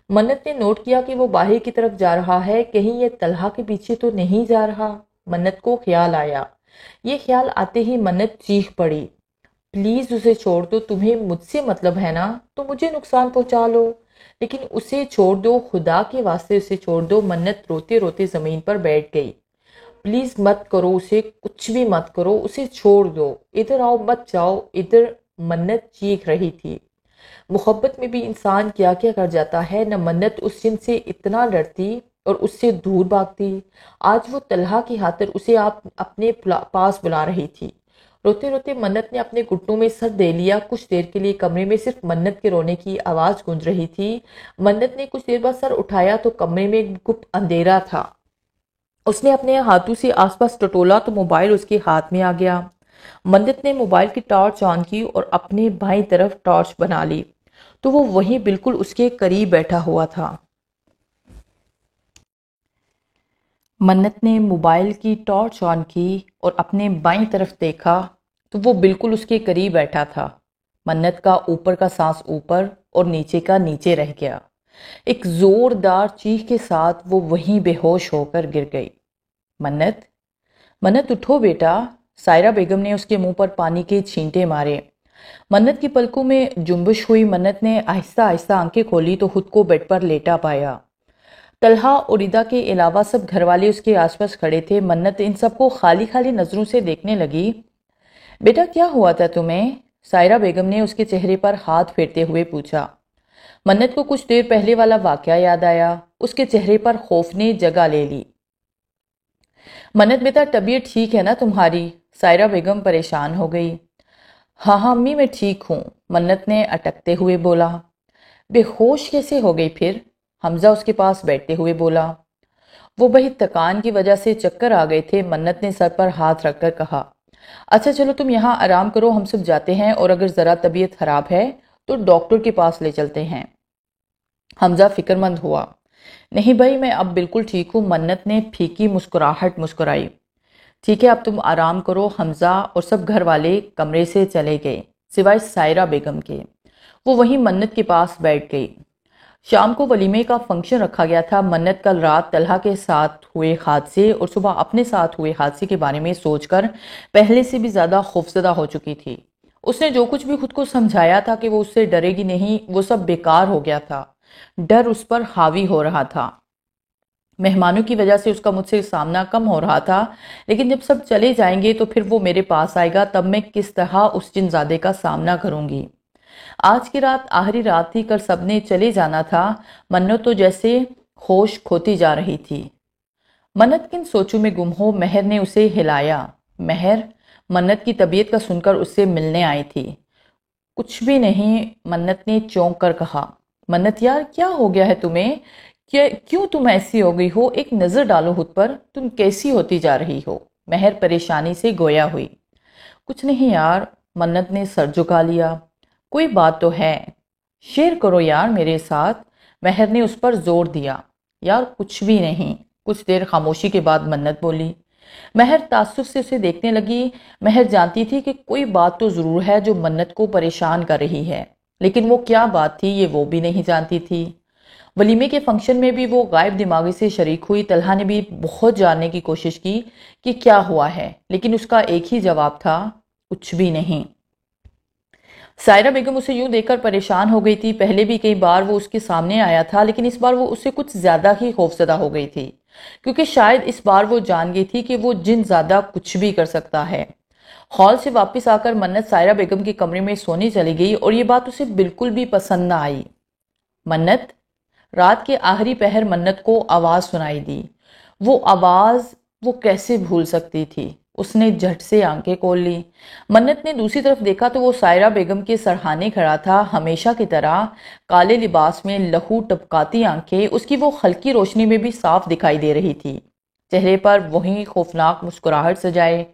منت نے نوٹ کیا کہ وہ باہر کی طرف جا رہا ہے، کہیں یہ طلحہ کے پیچھے تو نہیں جا رہا۔ منت کو خیال آیا۔ یہ خیال آتے ہی منت چیخ پڑی، پلیز اسے چھوڑ دو، تمہیں مجھ سے مطلب ہے نا تو مجھے نقصان پہنچا لو، لیکن اسے چھوڑ دو، خدا کے واسطے اسے چھوڑ دو۔ منت روتے روتے زمین پر بیٹھ گئی۔ پلیز مت کرو، اسے کچھ بھی مت کرو، اسے چھوڑ دو، ادھر آؤ، مت جاؤ ادھر۔ منت چیخ رہی تھی۔ محبت میں بھی انسان کیا کیا کر جاتا ہے، نہ منت اس جن سے اتنا ڈرتی اور اس سے دور بھاگتی، آج وہ طلحہ کی خاطر اسے اپنے پاس بلا رہی تھی۔ روتے روتے منت نے اپنے گھٹنوں میں سر دے لیا۔ کچھ دیر کے لیے کمرے میں صرف منت کے رونے کی آواز گونج رہی تھی۔ منت نے کچھ دیر بعد سر اٹھایا تو کمرے میں گپ اندھیرا تھا۔ اس نے اپنے ہاتھوں سے آس پاس ٹٹولا تو موبائل اس کے ہاتھ میں آ گیا۔ منت نے موبائل کی ٹارچ آن کی اور اپنے بائیں طرف ٹارچ بنا لی تو وہ وہیں بالکل اس کے قریب بیٹھا ہوا تھا۔ منت نے موبائل کی ٹارچ آن کی اور اپنے بائیں طرف دیکھا تو وہ بالکل اس کے قریب بیٹھا تھا۔ منت کا اوپر کا سانس اوپر اور نیچے کا نیچے رہ گیا۔ ایک زوردار چیخ کے ساتھ وہ وہیں بے ہوش ہو کر گر گئی۔ منت، منت اٹھو بیٹا۔ سائرہ بیگم نے اس کے منہ پر پانی کے چھینٹے مارے۔ منت کی پلکوں میں جنبش ہوئی۔ منت نے آہستہ آہستہ آنکھیں کھولی تو خود کو بیڈ پر لیٹا پایا۔ طلحہ اور ردا کے علاوہ سب گھر والے اس کے آس پاس کھڑے تھے۔ منت ان سب کو خالی خالی نظروں سے دیکھنے لگی۔ بیٹا کیا ہوا تھا تمہیں؟ سائرہ بیگم نے اس کے چہرے پر ہاتھ پھیرتے ہوئے پوچھا۔ منت کو کچھ دیر پہلے والا واقعہ یاد آیا۔ اس کے چہرے پر خوف نے جگہ لے لی۔ منت بیٹا طبیعت ٹھیک ہے نا تمہاری؟ سائرہ بیگم پریشان ہو گئی۔ ہاں ہاں امی میں ٹھیک ہوں، منت نے اٹکتے ہوئے بولا۔ بے ہوش کیسے ہو گئی پھر؟ حمزہ اس کے پاس بیٹھتے ہوئے بولا۔ وہ بہت تکان کی وجہ سے چکر آ گئے تھے، منت نے سر پر ہاتھ رکھ کر کہا۔ اچھا چلو تم یہاں آرام کرو، ہم سب جاتے ہیں اور اگر ذرا طبیعت خراب ہے تو ڈاکٹر کے پاس لے چلتے ہیں۔ حمزہ فکر مند ہوا۔ نہیں بھائی میں اب بالکل ٹھیک ہوں، منت نے پھیکی مسکراہٹ مسکرائی۔ ٹھیک ہے اب تم آرام کرو۔ حمزہ اور سب گھر والے کمرے سے چلے گئے سوائے سائرہ بیگم کے۔ وہ وہیں منت کے پاس بیٹھ گئی۔ شام کو ولیمے کا فنکشن رکھا گیا تھا۔ منت کل رات طلحہ کے ساتھ ہوئے حادثے اور صبح اپنے ساتھ ہوئے حادثے کے بارے میں سوچ کر پہلے سے بھی زیادہ خوفزدہ ہو چکی تھی۔ اس نے جو کچھ بھی خود کو سمجھایا تھا کہ وہ اس سے ڈرے گی نہیں، وہ سب بیکار ہو گیا تھا۔ ڈر اس پر حاوی ہو رہا تھا۔ مہمانوں کی وجہ سے اس کا مجھ سے سامنا کم ہو رہا تھا، لیکن جب سب چلے جائیں گے تو پھر وہ میرے پاس آئے گا، تب میں کس طرح اس جنزادے کا سامنا کروں گی۔ آج کی رات آخری رات تھی، کل سب نے چلے جانا تھا۔ منت تو جیسے ہوش کھوتی جا رہی تھی۔ منت کن سوچوں میں گم ہو، مہر نے اسے ہلایا۔ مہر منت کی طبیعت کا سن کر اس سے ملنے آئی تھی۔ کچھ بھی نہیں، منت نے چونک کر کہا۔ منت یار کیا ہو گیا ہے تمہیں؟ کیوں تم ایسی ہو گئی ہو؟ ایک نظر ڈالو خود پر، تم کیسی ہوتی جا رہی ہو؟ مہر پریشانی سے گویا ہوئی۔ کچھ نہیں یار، منت نے سر جھکا لیا۔ کوئی بات تو ہے، شیئر کرو یار میرے ساتھ، مہر نے اس پر زور دیا۔ یار کچھ بھی نہیں۔ کچھ دیر خاموشی کے بعد منت بولی۔ مہر تعصب سے اسے دیکھنے لگی۔ مہر جانتی تھی کہ کوئی بات تو ضرور ہے جو منت کو پریشان کر رہی ہے، لیکن وہ کیا بات تھی یہ وہ بھی نہیں جانتی تھی۔ ولیمے کے فنکشن میں بھی وہ غائب دماغی سے شریک ہوئی۔ طلحہ نے بھی بہت جاننے کی کوشش کی کہ کیا ہوا ہے، لیکن اس کا ایک ہی جواب تھا، کچھ بھی نہیں۔ سائرہ بیگم اسے یوں دیکھ کر پریشان ہو گئی تھی۔ پہلے بھی کئی بار وہ اس کے سامنے آیا تھا، لیکن اس بار وہ اس سے کچھ زیادہ ہی خوفزدہ ہو گئی تھی، کیونکہ شاید اس بار وہ جان گئی تھی کہ وہ جن زیادہ کچھ بھی کر سکتا ہے۔ ہال سے واپس آ کر منت سائرہ بیگم کے کمرے میں سونے چلی گئی اور یہ بات اسے بالکل بھی پسند نہ آئی۔ منت، رات کے آخری پہر منت کو آواز سنائی دی۔ وہ آواز وہ کیسے بھول سکتی تھی؟ اس نے جھٹ سے آنکھیں کھول لی۔ منت نے دوسری طرف دیکھا تو وہ سائرہ بیگم کے سرہانے کھڑا تھا، ہمیشہ کی طرح کالے لباس میں، لہو ٹپکاتی آنکھیں اس کی وہ ہلکی روشنی میں بھی صاف دکھائی دے رہی تھی۔ چہرے پر وہی خوفناک مسکراہٹ سجائے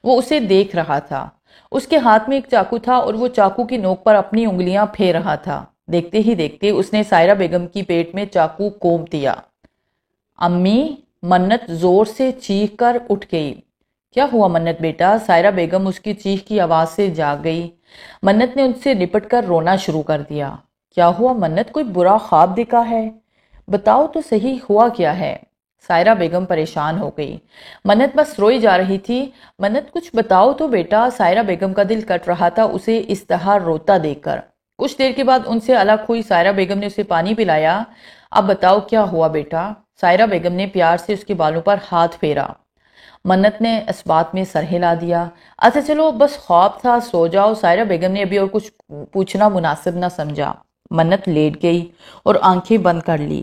وہ اسے دیکھ رہا تھا۔ اس کے ہاتھ میں ایک چاقو تھا اور وہ چاقو کی نوک پر اپنی انگلیاں پھیر رہا تھا۔ دیکھتے ہی دیکھتے اس نے سائرہ بیگم کی پیٹ میں چاقو کوم دیا۔ امی! منت زور سے چیخ کر اٹھ گئی۔ کیا ہوا منت بیٹا؟ سائرہ بیگم اس کی چیخ کی آواز سے جاگ گئی۔ منت نے ان سے لپٹ کر رونا شروع کر دیا۔ کیا ہوا منت؟ کوئی برا خواب دیکھا ہے؟ بتاؤ تو صحیح ہوا کیا ہے؟ سائرہ بیگم پریشان ہو گئی۔ منت بس روئی جا رہی تھی۔ منت کچھ بتاؤ تو بیٹا۔ سائرہ بیگم کا دل کٹ رہا تھا اسے اس طرح روتا دیکھ کر۔ کچھ دیر کے بعد ان سے الگ ہوئی سائرہ بیگم نے اسے پانی پلایا۔ اب بتاؤ کیا ہوا بیٹا؟ سائرہ بیگم نے پیار سے اس کے بالوں پر ہاتھ پھیرا۔ منت نے اس بات میں سر ہلا دیا۔ اچھا چلو بس خواب تھا، سو جاؤ۔ سائرہ بیگم نے ابھی اور کچھ پوچھنا مناسب نہ سمجھا۔ منت لیٹ گئی اور آنکھیں بند کر لی۔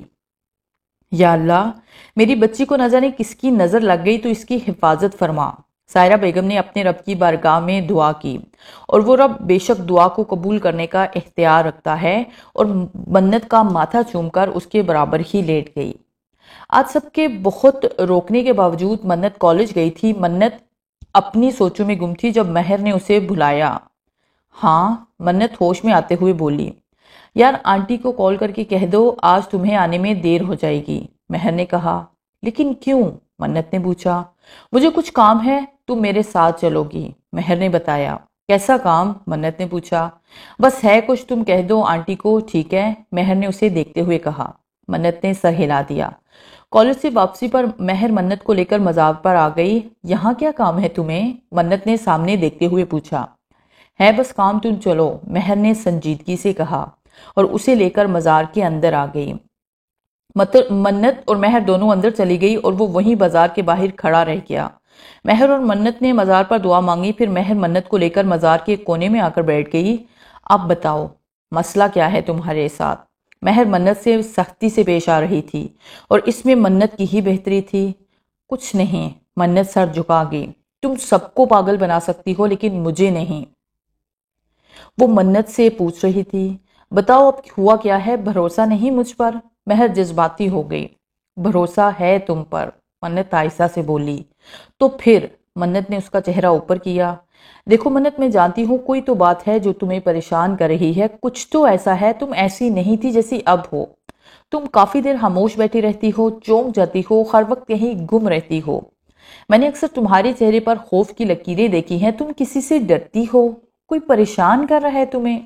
یا اللہ، میری بچی کو نہ جانے کس کی نظر لگ گئی تو اس کی حفاظت فرما۔ سائرہ بیگم نے اپنے رب کی بارگاہ میں دعا کی، اور وہ رب بے شک دعا کو قبول کرنے کا اختیار رکھتا ہے، اور منت کا ماتھا چوم کر اس کے برابر ہی لیٹ گئی۔ آج سب کے بہت روکنے کے باوجود منت کالج گئی تھی۔ منت اپنی سوچوں میں گم تھی جب مہر نے اسے بلایا۔ ہاں، منت ہوش میں آتے ہوئے بولی۔ یار آنٹی کو کال کر کے کہہ دو آج تمہیں آنے میں دیر ہو جائے گی، مہر نے کہا۔ لیکن کیوں؟ منت نے پوچھا۔ مجھے کچھ کام ہے، تم میرے ساتھ چلو گی، مہر نے بتایا۔ کیسا کام؟ منت نے پوچھا۔ بس ہے کچھ، تم کہہ دو آنٹی کو، ٹھیک ہے، مہر نے اسے دیکھتے ہوئے کہا۔ منت نے سر ہلا دیا۔ کالج سے واپسی پر مہر منت کو لے کر مزار پر آ گئی۔ یہاں کیا کام ہے تمہیں؟ منت نے سامنے دیکھتے ہوئے پوچھا۔ ہے بس کام، تم چلو، مہر نے سنجیدگی سے کہا، اور اسے لے کر مزار کے اندر آ گئی۔ منت اور مہر دونوں اندر چلی گئی اور وہ وہیں بازار کے باہر کھڑا رہ گیا۔ مہر اور منت نے مزار پر دعا مانگی، پھر مہر منت کو لے کر مزار کے کونے میں آ کر بیٹھ گئی۔ اب بتاؤ مسئلہ کیا ہے تمہارے ساتھ؟ مہر منت سے سختی سے پیش آ رہی تھی، اور اس میں منت کی ہی بہتری تھی۔ کچھ نہیں، منت سر جھکا گئی۔ تم سب کو پاگل بنا سکتی ہو لیکن مجھے نہیں، وہ منت سے پوچھ رہی تھی۔ بتاؤ اب ہوا کیا ہے؟ بھروسہ نہیں مجھ پر؟ مہر جذباتی ہو گئی۔ بھروسہ ہے تم پر، منت آہستہ سے بولی۔ تو پھر؟ منت نے اس کا چہرہ اوپر کیا۔ دیکھو منت، میں جانتی ہوں کوئی تو بات ہے جو تمہیں پریشان کر رہی ہے، کچھ تو ایسا ہے، تم ایسی نہیں تھی جیسی اب ہو۔ تم کافی دیر خاموش بیٹھی رہتی ہو، چونک جاتی ہو، ہر وقت کہیں گم رہتی ہو۔ میں نے اکثر تمہارے چہرے پر خوف کی لکیریں دیکھی ہیں، تم کسی سے ڈرتی ہو، کوئی پریشان کر رہا ہے تمہیں۔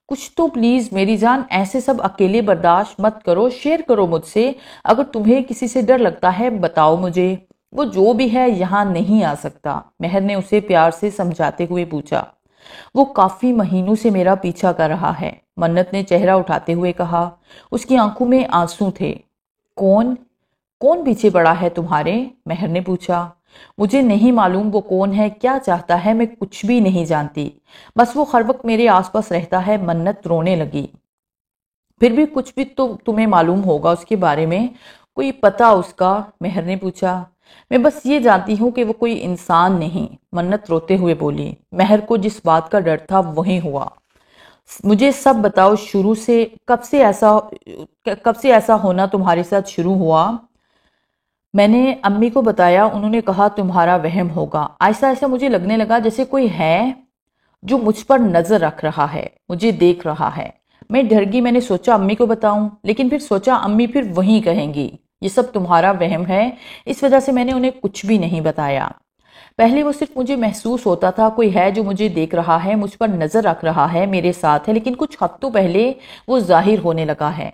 کچھ تو پلیز میری جان، ایسے سب اکیلے برداشت مت کرو، شیئر کرو مجھ سے۔ اگر تمہیں کسی سے ڈر لگتا ہے بتاؤ مجھے، وہ جو بھی ہے یہاں نہیں آ سکتا، مہر نے اسے پیار سے سمجھاتے ہوئے پوچھا۔ وہ کافی مہینوں سے میرا پیچھا کر رہا ہے، منت نے چہرہ اٹھاتے ہوئے کہا۔ اس کی آنکھوں میں آنسو تھے۔ کون پیچھے پڑا ہے تمہارے؟ مہر نے پوچھا۔ مجھے نہیں معلوم وہ کون ہے، کیا چاہتا ہے، میں کچھ بھی نہیں جانتی، بس وہ ہر وقت میرے آس پاس رہتا ہے۔ منت رونے لگی۔ پھر بھی کچھ بھی تو تمہیں معلوم ہوگا اس کے بارے میں، کوئی پتہ اس کا؟ مہر نے پوچھا۔ میں بس یہ جانتی ہوں کہ وہ کوئی انسان نہیں، منت روتے ہوئے بولی۔ مہر کو جس بات کا ڈر تھا وہی ہوا۔ مجھے سب بتاؤ، شروع سے کب سے ایسا ہونا تمہارے ساتھ شروع ہوا؟ میں نے امی کو بتایا، انہوں نے کہا تمہارا وہم ہوگا۔ آہستہ آہستہ مجھے لگنے لگا جیسے کوئی ہے جو مجھ پر نظر رکھ رہا ہے، مجھے دیکھ رہا ہے۔ میں ڈر گئی، میں نے سوچا امی کو بتاؤں، لیکن پھر سوچا امی پھر وہی کہیں گی یہ سب تمہارا وہم ہے، اس وجہ سے میں نے انہیں کچھ بھی نہیں بتایا۔ پہلے وہ صرف مجھے محسوس ہوتا تھا کوئی ہے جو مجھے دیکھ رہا ہے، مجھ پر نظر رکھ رہا ہے، میرے ساتھ ہے، لیکن کچھ ہفتوں پہلے وہ ظاہر ہونے لگا ہے۔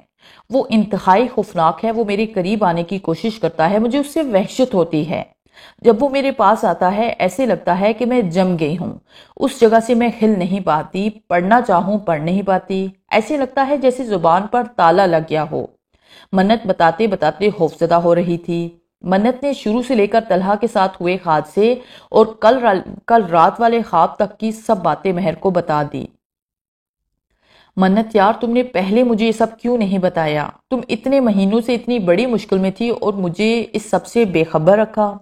وہ انتہائی خوفناک ہے، وہ میرے قریب آنے کی کوشش کرتا ہے، مجھے اس سے وحشت ہوتی ہے۔ جب وہ میرے پاس آتا ہے ایسے لگتا ہے کہ میں جم گئی ہوں، اس جگہ سے میں ہل نہیں پاتی، پڑھنا چاہوں پڑھ نہیں پاتی، ایسے لگتا ہے جیسے زبان پر تالا لگ گیا ہو۔ منت بتاتے بتاتے خوفزدہ ہو رہی تھی۔ منت نے شروع سے لے کر طلحہ کے ساتھ ہوئے حادثے اور کل رات والے خواب تک کی سب باتیں مہر کو بتا دی۔ منت یار، تم نے پہلے مجھے یہ سب کیوں نہیں بتایا؟ تم اتنے مہینوں سے اتنی بڑی مشکل میں تھی اور مجھے اس سب سے بے خبر رکھا۔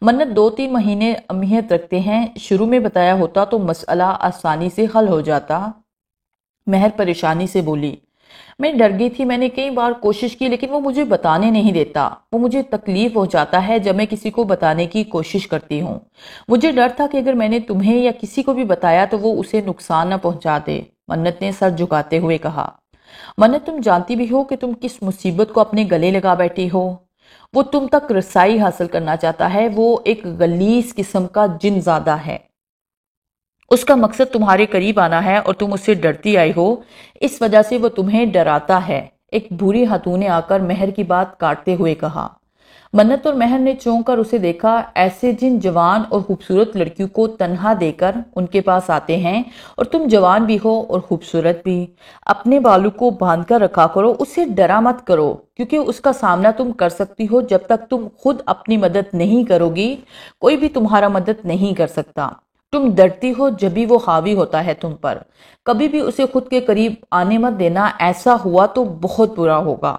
منت 2-3 مہینے اہمیت رکھتے ہیں، شروع میں بتایا ہوتا تو مسئلہ آسانی سے حل ہو جاتا، مہر پریشانی سے بولی۔ میں ڈر گئی تھی، میں نے کئی بار کوشش کی لیکن وہ مجھے بتانے نہیں دیتا۔ وہ مجھے تکلیف ہو جاتا ہے جب میں کسی کو بتانے کی کوشش کرتی ہوں۔ مجھے ڈر تھا کہ اگر میں نے تمہیں یا کسی کو بھی بتایا تو وہ اسے نقصان نہ پہنچا دے، منت نے سر جھکاتے ہوئے کہا۔ منت، تم جانتی بھی ہو کہ تم کس مصیبت کو اپنے گلے لگا بیٹھی ہو؟ وہ تم تک رسائی حاصل کرنا چاہتا ہے، وہ ایک غلیظ قسم کا جن زادہ ہے۔ اس کا مقصد تمہارے قریب آنا ہے اور تم اس سے ڈرتی آئی ہو، اس وجہ سے وہ تمہیں ڈراتا ہے، ایک بری خاتون نے آ کر مہر کی بات کاٹتے ہوئے کہا۔ منت اور مہر نے چونک کر اسے دیکھا۔ ایسے جن جوان اور خوبصورت لڑکیوں کو تنہا دے کر ان کے پاس آتے ہیں، اور تم جوان بھی ہو اور خوبصورت بھی، اپنے بالوں کو باندھ کر رکھا کرو، اسے ڈرا مت کرو، کیونکہ اس کا سامنا تم کر سکتی ہو۔ جب تک تم خود اپنی مدد نہیں کرو گی، کوئی بھی تمہارا مدد نہیں کر سکتا۔ تم ڈرتی ہو جبھی وہ حاوی ہوتا ہے تم پر۔ کبھی بھی اسے خود کے قریب آنے مت دینا، ایسا ہوا تو بہت برا ہوگا۔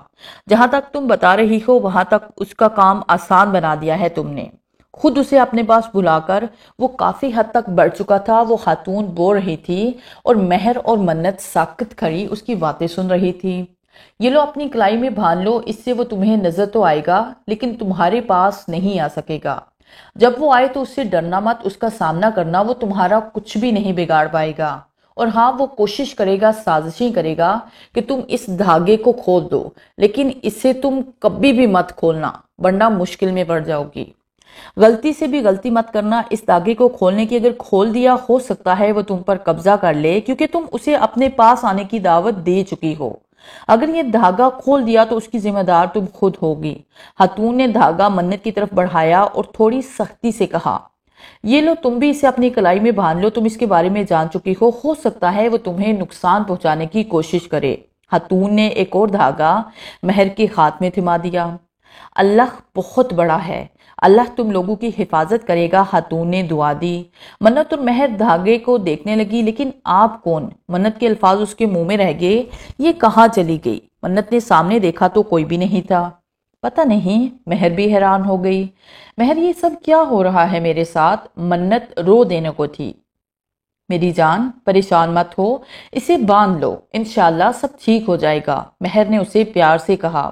جہاں تک تم بتا رہی ہو وہاں تک اس کا کام آسان بنا دیا ہے تم نے۔ خود اسے اپنے پاس بلا کر، وہ کافی حد تک بڑھ چکا تھا۔ وہ خاتون بول رہی تھی اور مہر اور منت ساکت کھڑی اس کی باتیں سن رہی تھی۔ یہ لو، اپنی کلائی میں باندھ لو، اس سے وہ تمہیں نظر تو آئے گا لیکن تمہارے پاس نہیں آ سکے گا۔ جب وہ آئے تو اس سے ڈرنا مت، اس کا سامنا کرنا، وہ تمہارا کچھ بھی نہیں بگاڑ پائے گا۔ اور ہاں، وہ کوشش کرے گا، سازشیں کرے گا کہ تم اس دھاگے کو کھول دو، لیکن اسے تم کبھی بھی مت کھولنا ورنہ مشکل میں پڑ جاؤ گی۔ غلطی سے بھی غلطی مت کرنا اس دھاگے کو کھولنے کی۔ اگر کھول دیا، ہو سکتا ہے وہ تم پر قبضہ کر لے، کیونکہ تم اسے اپنے پاس آنے کی دعوت دے چکی ہو۔ اگر یہ دھاگا کھول دیا تو اس کی ذمہ دار تم خود ہوگی۔ خاتون نے دھاگا منت کی طرف بڑھایا اور تھوڑی سختی سے کہا، یہ لو، تم بھی اسے اپنی کلائی میں باندھ لو، تم اس کے بارے میں جان چکی ہو سکتا ہے وہ تمہیں نقصان پہنچانے کی کوشش کرے۔ خاتون نے ایک اور دھاگا مہر کے ہاتھ میں تھما دیا۔ اللہ بہت بڑا ہے، اللہ تم لوگوں کی حفاظت کرے گا، خاتون نے دعا دی۔ منت اور مہر دھاگے کو دیکھنے لگی، لیکن آپ کون؟ منت کے الفاظ اس کے منہ میں رہ گئے۔ یہ کہاں چلی گئی؟ منت نے سامنے دیکھا تو کوئی بھی نہیں تھا۔ پتہ نہیں، مہر بھی حیران ہو گئی۔ مہر، یہ سب کیا ہو رہا ہے میرے ساتھ؟ منت رو دینے کو تھی۔ میری جان، پریشان مت ہو، اسے باندھ لو، انشاءاللہ سب ٹھیک ہو جائے گا، مہر نے اسے پیار سے کہا۔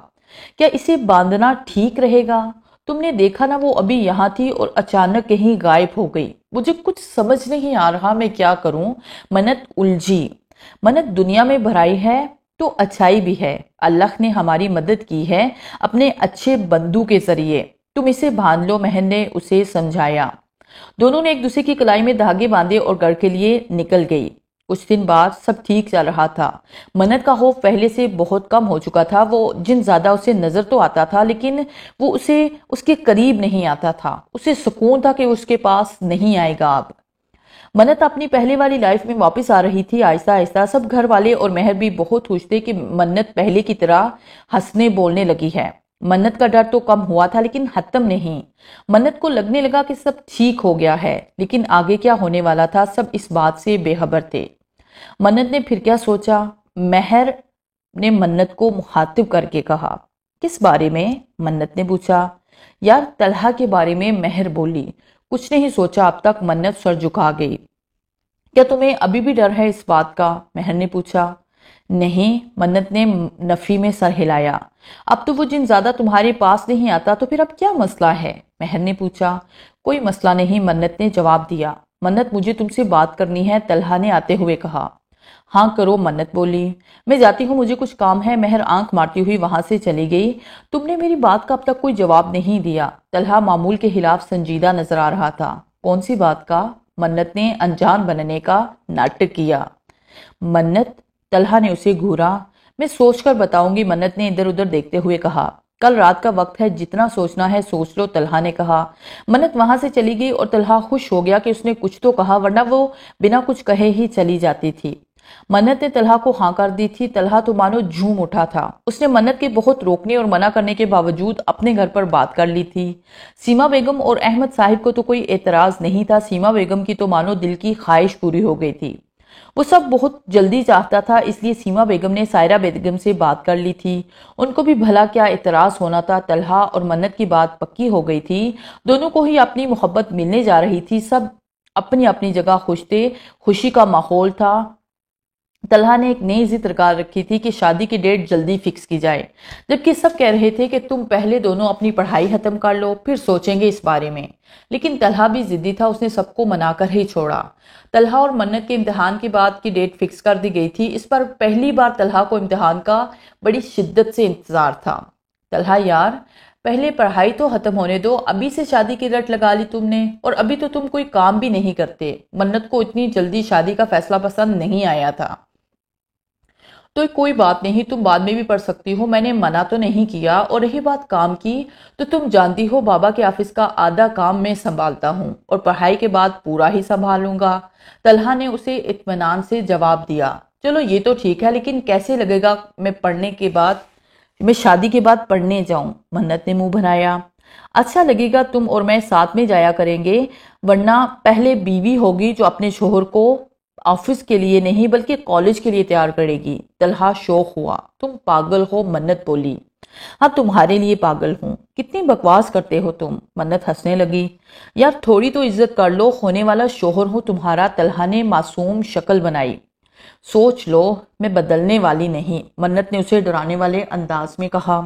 کیا اسے باندھنا ٹھیک رہے گا؟ تم نے دیکھا نا، وہ ابھی یہاں تھی اور اچانک کہیں غائب ہو گئی۔ مجھے کچھ سمجھ نہیں آ رہا، میں کیا کروں؟ منت الجھی۔ منت، دنیا میں بھلائی ہے تو اچھائی بھی ہے، اللہ نے ہماری مدد کی ہے اپنے اچھے بندوں کے ذریعے، تم اسے باندھ لو، مہر نے اسے سمجھایا۔ دونوں نے ایک دوسرے کی کلائی میں دھاگے باندھے اور گھر کے لیے نکل گئی۔ کچھ دن بعد سب ٹھیک چل رہا تھا۔ منت کا خوف پہلے سے بہت کم ہو چکا تھا۔ وہ جن زیادہ اسے نظر تو آتا تھا لیکن وہ اس کے قریب نہیں آتا تھا۔ اسے سکون تھا کہ اس کے پاس نہیں آئے گا اب۔ منت اپنی پہلے والی لائف میں واپس آ رہی تھی۔ آہستہ آہستہ سب گھر والے اور مہر بھی بہت خوش تھے کہ منت پہلے کی طرح ہنسنے بولنے لگی ہے۔ منت کا ڈر تو کم ہوا تھا لیکن ختم نہیں۔ منت کو لگنے لگا کہ سب ٹھیک ہو گیا ہے، لیکن آگے کیا ہونے والا تھا سب اس بات سے بے خبر تھے۔ منت نے پھر کیا سوچا؟ مہر نے منت کو مخاطب کر کے کہا۔ کس بارے میں؟ منت نے پوچھا۔ یار، طلحہ کے بارے میں، مہر بولی۔ کچھ نہیں سوچا اب تک، منت سر جھکا گئی۔ کیا تمہیں ابھی بھی ڈر ہے اس بات کا؟ مہر نے پوچھا۔ نہیں، منت نے نفی میں سر ہلایا۔ اب تو وہ جن زیادہ تمہارے پاس نہیں آتا تو پھر اب کیا مسئلہ ہے؟ مہر نے پوچھا۔ کوئی مسئلہ نہیں، منت نے جواب دیا۔ منت، مجھے تم سے بات کرنی ہے، طلحہ نے آتے ہوئے کہا۔ ہاں کرو، منت بولی۔ میں جاتی ہوں، مجھے کچھ کام ہے، مہر آنکھ مارتی ہوئی وہاں سے چلی گئی۔ تم نے میری بات کا اب تک کوئی جواب نہیں دیا۔ طلحہ معمول کے خلاف سنجیدہ نظر آ رہا تھا۔ کون سی بات کا؟ منت نے انجان بننے کا ناٹک کیا۔ منت، طلحہ نے اسے گھورا۔ میں سوچ کر بتاؤں گی، منت نے ادھر ادھر دیکھتے ہوئے کہا۔ کل رات کا وقت ہے، جتنا سوچنا ہے سوچ لو، طلحہ نے کہا۔ منت وہاں سے چلی گئی اور طلحہ خوش ہو گیا کہ اس نے کچھ تو کہا، ورنہ وہ بنا کچھ کہے ہی چلی جاتی تھی۔ منت نے طلحہ کو ہاں کر دی تھی۔ طلحہ تو مانو جھوم اٹھا تھا۔ اس نے منت کے بہت روکنے اور منع کرنے کے باوجود اپنے گھر پر بات کر لی تھی۔ سیما بیگم اور احمد صاحب کو تو کوئی اعتراض نہیں تھا، سیما بیگم کی تو مانو دل کی خواہش پوری ہو گئی تھی۔ وہ سب بہت جلدی چاہتا تھا، اس لیے سیما بیگم نے سائرہ بیگم سے بات کر لی تھی۔ ان کو بھی بھلا کیا اعتراض ہونا تھا، طلحہ اور منت کی بات پکی ہو گئی تھی، دونوں کو ہی اپنی محبت ملنے جا رہی تھی، سب اپنی اپنی جگہ خوش تھے، خوشی کا ماحول تھا۔ طلحہ نے ایک نئی ضد لگا رکھی تھی کہ شادی کی ڈیٹ جلدی فکس کی جائے، جبکہ سب کہہ رہے تھے کہ تم پہلے دونوں اپنی پڑھائی ختم کر لو پھر سوچیں گے اس بارے میں۔ لیکن طلحہ بھی ضدی تھا، اس نے سب کو منا کر ہی چھوڑا۔ طلحہ اور منت کے امتحان کے بعد کی ڈیٹ فکس کر دی گئی تھی۔ اس پر پہلی بار طلحہ کو امتحان کا بڑی شدت سے انتظار تھا۔ طلحہ یار، پہلے پڑھائی تو ختم ہونے دو، ابھی سے شادی کی رٹ لگا لی تم نے، اور ابھی تو تم کوئی کام بھی نہیں کرتے۔ منت کو اتنی جلدی شادی کا فیصلہ پسند نہیں آیا تھا۔ تو کوئی بات نہیں، تم بعد میں بھی پڑھ سکتی ہو، میں نے منع تو نہیں کیا۔ اور رہی بات کام کی، تو تم جانتی ہو بابا کے آفس کا آدھا کام میں سنبھالتا ہوں اور پڑھائی کے بعد پورا ہی سنبھالوں گا۔ طلحہ نے اسے اطمینان سے جواب دیا، چلو یہ تو ٹھیک ہے، لیکن کیسے لگے گا میں شادی کے بعد پڑھنے جاؤں؟ منت نے منہ بنایا۔ اچھا لگے گا، تم اور میں ساتھ میں جایا کریں گے، ورنہ پہلے بیوی ہوگی جو اپنے شوہر کو آفس کے لیے نہیں بلکہ کالج کے لیے تیار کرے گی۔ طلحہ شوق ہوا۔ تم پاگل ہو، منت بولی۔ ہاں تمہارے لیے پاگل ہوں، کتنی بکواس کرتے ہو تم، منت ہنسنے لگی۔ یار تھوڑی تو عزت کر لو، ہونے والا شوہر ہوں تمہارا۔ طلحہ نے معصوم شکل بنائی۔ سوچ لو، میں بدلنے والی نہیں، منت نے اسے ڈرانے والے انداز میں کہا۔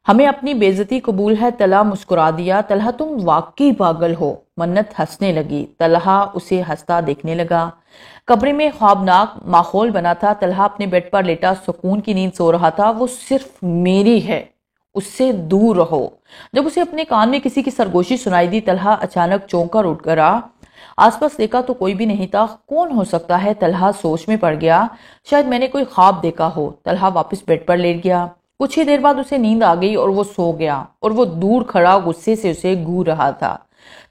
ہمیں اپنی بے عزتی قبول ہے، طلحہ مسکرا دیا۔ طلحہ تم واقعی پاگل ہو، منت ہنسنے لگی۔ طلحہ اسے ہنستا دیکھنے لگا۔ کمرے میں خوابناک ماحول بنا تھا۔ طلحہ اپنے بیڈ پر لیٹا سکون کی نیند سو رہا تھا۔ وہ صرف میری ہے، اس سے دور رہو۔ جب اسے اپنے کان میں کسی کی سرگوشی سنائی دی، طلحہ اچانک چونک کر اٹھ گیا۔ آس پاس دیکھا تو کوئی بھی نہیں تھا۔ کون ہو سکتا ہے؟ طلحہ سوچ میں پڑ گیا۔ شاید میں نے کوئی خواب دیکھا ہو۔ طلحہ واپس بیڈ پر لیٹ گیا۔ کچھ ہی دیر بعد اسے نیند آ گئی اور وہ سو گیا، اور وہ دور کھڑا غصے سے اسے گھور رہا تھا۔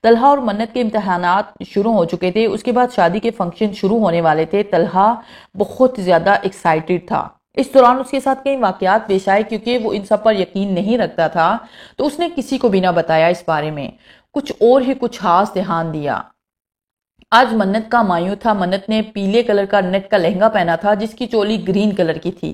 طلحہ اور منت کے امتحانات شروع ہو چکے تھے، اس کے بعد شادی کے فنکشن شروع ہونے والے تھے۔ طلحہ بہت زیادہ ایکسائٹڈ تھا۔ اس دوران اس کے ساتھ کئی واقعات پیش آئے، کیونکہ وہ ان سب پر یقین نہیں رکھتا تھا تو اس نے کسی کو بھی نہ بتایا اس بارے میں۔ کچھ اور ہی کچھ خاص دھیان دیا۔ آج منت کا مایوں تھا۔ منت نے پیلے کلر کا نیٹ کا لہنگا پہنا تھا جس کی چولی گرین کلر کی تھی۔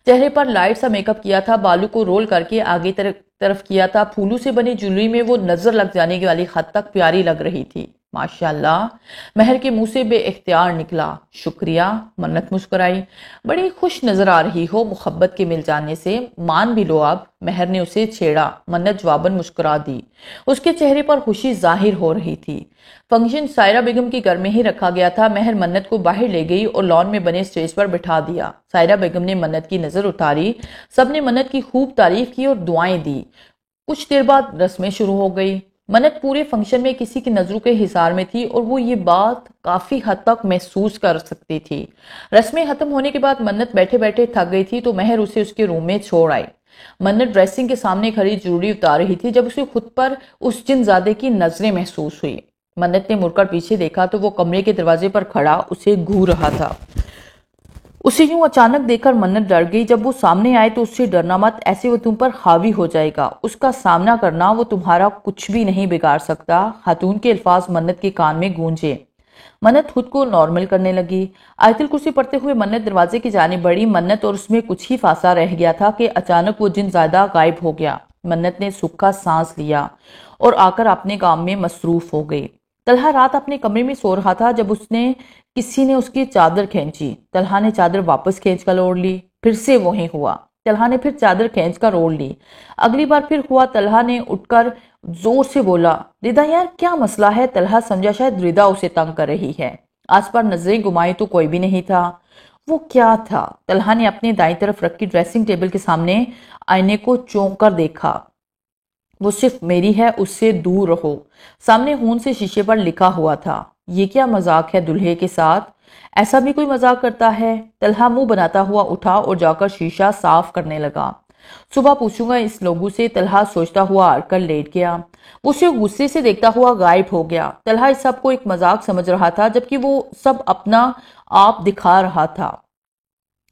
چہرے پر لائٹ سا میک اپ کیا تھا، بالوں کو رول کر کے آگے طرف کیا تھا۔ پھولوں سے بنی جویلری میں وہ نظر لگ جانے والی حد تک پیاری لگ رہی تھی۔ ماشاءاللہ، مہر کے منہ سے بے اختیار نکلا۔ شکریہ، منت مسکرائی۔ بڑی خوش نظر آ رہی ہو محبت کے مل جانے سے، مان بھی لو اب، مہر نے اسے چھیڑا۔ منت جواباً مسکرا دی۔ اس کے چہرے پر خوشی ظاہر ہو رہی تھی۔ فنکشن سائرہ بیگم کی گھر میں ہی رکھا گیا تھا۔ مہر منت کو باہر لے گئی اور لان میں بنے سٹیج پر بٹھا دیا۔ سائرہ بیگم نے منت کی نظر اتاری۔ سب نے منت کی خوب تعریف کی اور دعائیں دی۔ کچھ دیر بعد رسمیں شروع ہو گئی۔ منت پورے فنکشن میں کسی کی نظروں کے حصار میں تھی اور وہ یہ بات کافی حد تک محسوس کر سکتی تھی۔ رسمیں ختم ہونے کے بعد منت بیٹھے بیٹھے تھک گئی تھی تو مہر اسے اس کے روم میں چھوڑ آئی۔ منت ڈریسنگ کے سامنے کھڑی جوڑی اتار رہی تھی جب اسے خود پر اس جن زادے کی نظریں محسوس ہوئی۔ منت نے مڑ کر پیچھے دیکھا تو وہ کمرے کے دروازے پر کھڑا اسے گھور رہا تھا۔ اسے یوں اچانک دیکھ کر منت ڈر گئی۔ جب وہ سامنے آئے تو اس سے ڈرنا مت، ایسے وہ تم پر حاوی ہو جائے گا، اس کا سامنا کرنا، وہ تمہارا کچھ بھی نہیں بگاڑ سکتا۔ خاتون کے الفاظ منت کے کان میں گونجے۔ منت خود کو نارمل کرنے لگی۔ آیت الکرسی پڑھتے ہوئے منت دروازے کی جانب بڑھی۔ منت اور اس میں کچھ ہی فاصلہ رہ گیا تھا کہ اچانک وہ جن زادہ غائب ہو گیا۔ منت نے سکھا سانس لیا اور آ کر اپنے کام میں مصروف ہو گئی۔ طلحہ رات اپنے کمرے میں سو رہا تھا جب کسی نے اس کی چادر کھینچی۔ طلحہ نے چادر واپس کھینچ کر اوڑھ لی۔ پھر سے وہی ہوا۔ طلحہ نے پھر چادر کھینچ کر اوڑھ لی۔ اگلی بار پھر ہوا۔ طلحہ نے اٹھ کر زور سے بولا، ردا یار کیا مسئلہ ہے؟ طلحہ سمجھا شاید ردا اسے تنگ کر رہی ہے۔ آس پر نظریں گھمائی تو کوئی بھی نہیں تھا۔ وہ کیا تھا؟ طلحہ نے اپنے دائیں طرف رکھی ڈریسنگ ٹیبل کے سامنے آئینے کو چونک کر دیکھا۔ وہ صرف میری ہے، اس سے دور رہو، سامنے ہون سے شیشے پر لکھا ہوا تھا۔ یہ کیا مذاق ہے دلہے کے ساتھ؟ ایسا بھی کوئی مذاق کرتا ہے؟ طلحہ منہ بناتا ہوا اٹھا اور جا کر شیشہ صاف کرنے لگا۔ صبح پوچھوں گا اس لوگوں سے، طلحہ سوچتا ہوا آ کر لیٹ گیا۔ وہ اسے غصے سے دیکھتا ہوا غائب ہو گیا۔ طلحہ اس سب کو ایک مذاق سمجھ رہا تھا جبکہ وہ سب اپنا آپ دکھا رہا تھا۔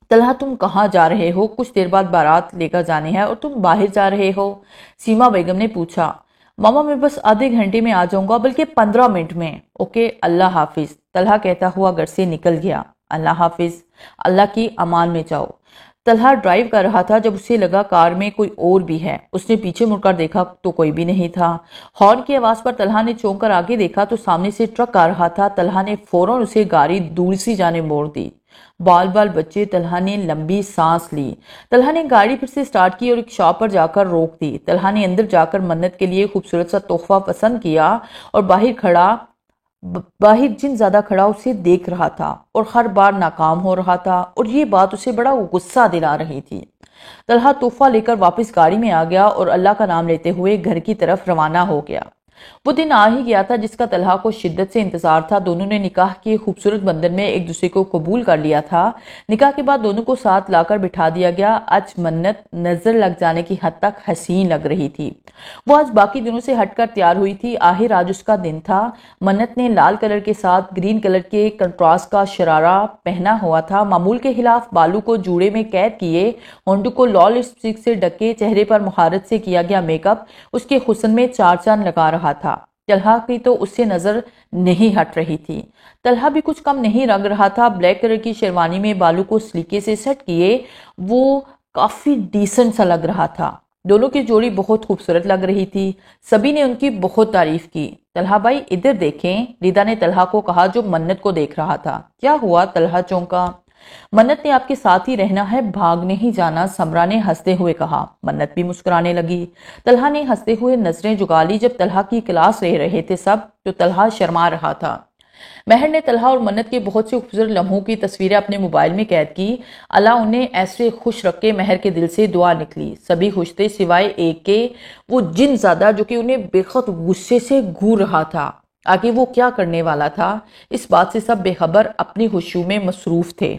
طلحہ تم کہاں جا رہے ہو؟ کچھ دیر بعد بارات لے کر جانے ہے اور تم باہر جا رہے ہو؟ سیما بیگم نے پوچھا۔ ماما میں بس آدھے گھنٹے میں آ جاؤں گا، بلکہ 15 منٹ میں۔ اوکے، اللہ حافظ، طلحہ کہتا ہوا گھر سے نکل گیا۔ اللہ حافظ، اللہ کی امان میں جاؤ۔ طلحہ ڈرائیو کر رہا تھا جب اسے لگا کار میں کوئی اور بھی ہے۔ اس نے پیچھے مڑ کر دیکھا تو کوئی بھی نہیں تھا۔ ہارن کی آواز پر طلحہ نے چونک کر آگے دیکھا تو سامنے سے ٹرک آ رہا تھا۔ طلحہ نے فوراً اسے گاڑی دوسری جانب موڑ دی۔ بال بال بچے طلحہ نے لمبی سانس لی۔ طلحہ نے گاڑی پھر سے سٹارٹ کی اور ایک شاپ پر جا کر روک دی۔ طلحہ نے اندر جا کر منت کے لیے خوبصورت سا تحفہ پسند کیا اور باہر جن زیادہ کھڑا اسے دیکھ رہا تھا اور ہر بار ناکام ہو رہا تھا، اور یہ بات اسے بڑا غصہ دلا رہی تھی۔ طلحہ تحفہ لے کر واپس گاڑی میں آ گیا اور اللہ کا نام لیتے ہوئے گھر کی طرف روانہ ہو گیا۔ وہ دن آ ہی گیا تھا جس کا طلحہ کو شدت سے انتظار تھا۔ دونوں نے نکاح کے خوبصورت بندھن میں ایک دوسرے کو قبول کر لیا تھا۔ نکاح کے بعد دونوں کو ساتھ لا کر بٹھا دیا گیا۔ آج منت نظر لگ جانے کی حد تک حسین لگ رہی تھی۔ وہ آج باقی دنوں سے ہٹ کر تیار ہوئی تھی۔ آخر آج اس کا دن تھا۔ منت نے لال کلر کے ساتھ گرین کلر کے کنٹراسٹ کا شرارہ پہنا ہوا تھا۔ معمول کے خلاف بالوں کو جوڑے میں قید کیے، ہونٹوں کو لال لپسٹک سے ڈھکے، چہرے پر مہارت سے کیا گیا میک اپ اس کے حسن میں چار چاند لگا رہا تھا۔ طلحہ کی تو اس سے نظر نہیں ہٹ رہی تھی۔ طلحہ بھی کچھ کم نہیں لگ رہا تھا۔ بلیک کلر کی شیروانی میں بالوں کو سلیقے سے سیٹ کیے وہ کافی ڈیسنٹ سا لگ رہا تھا۔ دونوں کی جوڑی بہت خوبصورت لگ رہی تھی۔ سبھی نے ان کی بہت تعریف کی۔ طلحہ بھائی ادھر دیکھیں، ریدا نے طلحہ کو کہا جو منت کو دیکھ رہا تھا۔ کیا ہوا؟ طلحہ چونکا۔ منت نے آپ کے ساتھ ہی رہنا ہے، بھاگ نہیں جانا، سمرا نے ہنستے ہوئے کہا۔ منت بھی مسکرانے لگی۔ طلحہ نے ہنستے ہوئے نظریں جھکا لی۔ جب طلحہ کی کلاس لے رہے تھے سب تو طلحہ شرما رہا تھا۔ مہر نے طلحہ اور منت کے بہت سے خوبصورت لمحوں کی تصویریں اپنے موبائل میں قید کی۔ اللہ انہیں ایسے خوش رکھے، مہر کے دل سے دعا نکلی۔ سبھی خوش تھے سوائے ایک کے، وہ جن زادہ جو کہ انہیں بےخد غصے سے گھور رہا تھا۔ آگے وہ کیا کرنے والا تھا اس بات سے سب بے خبر اپنی خوشیوں میں مصروف تھے۔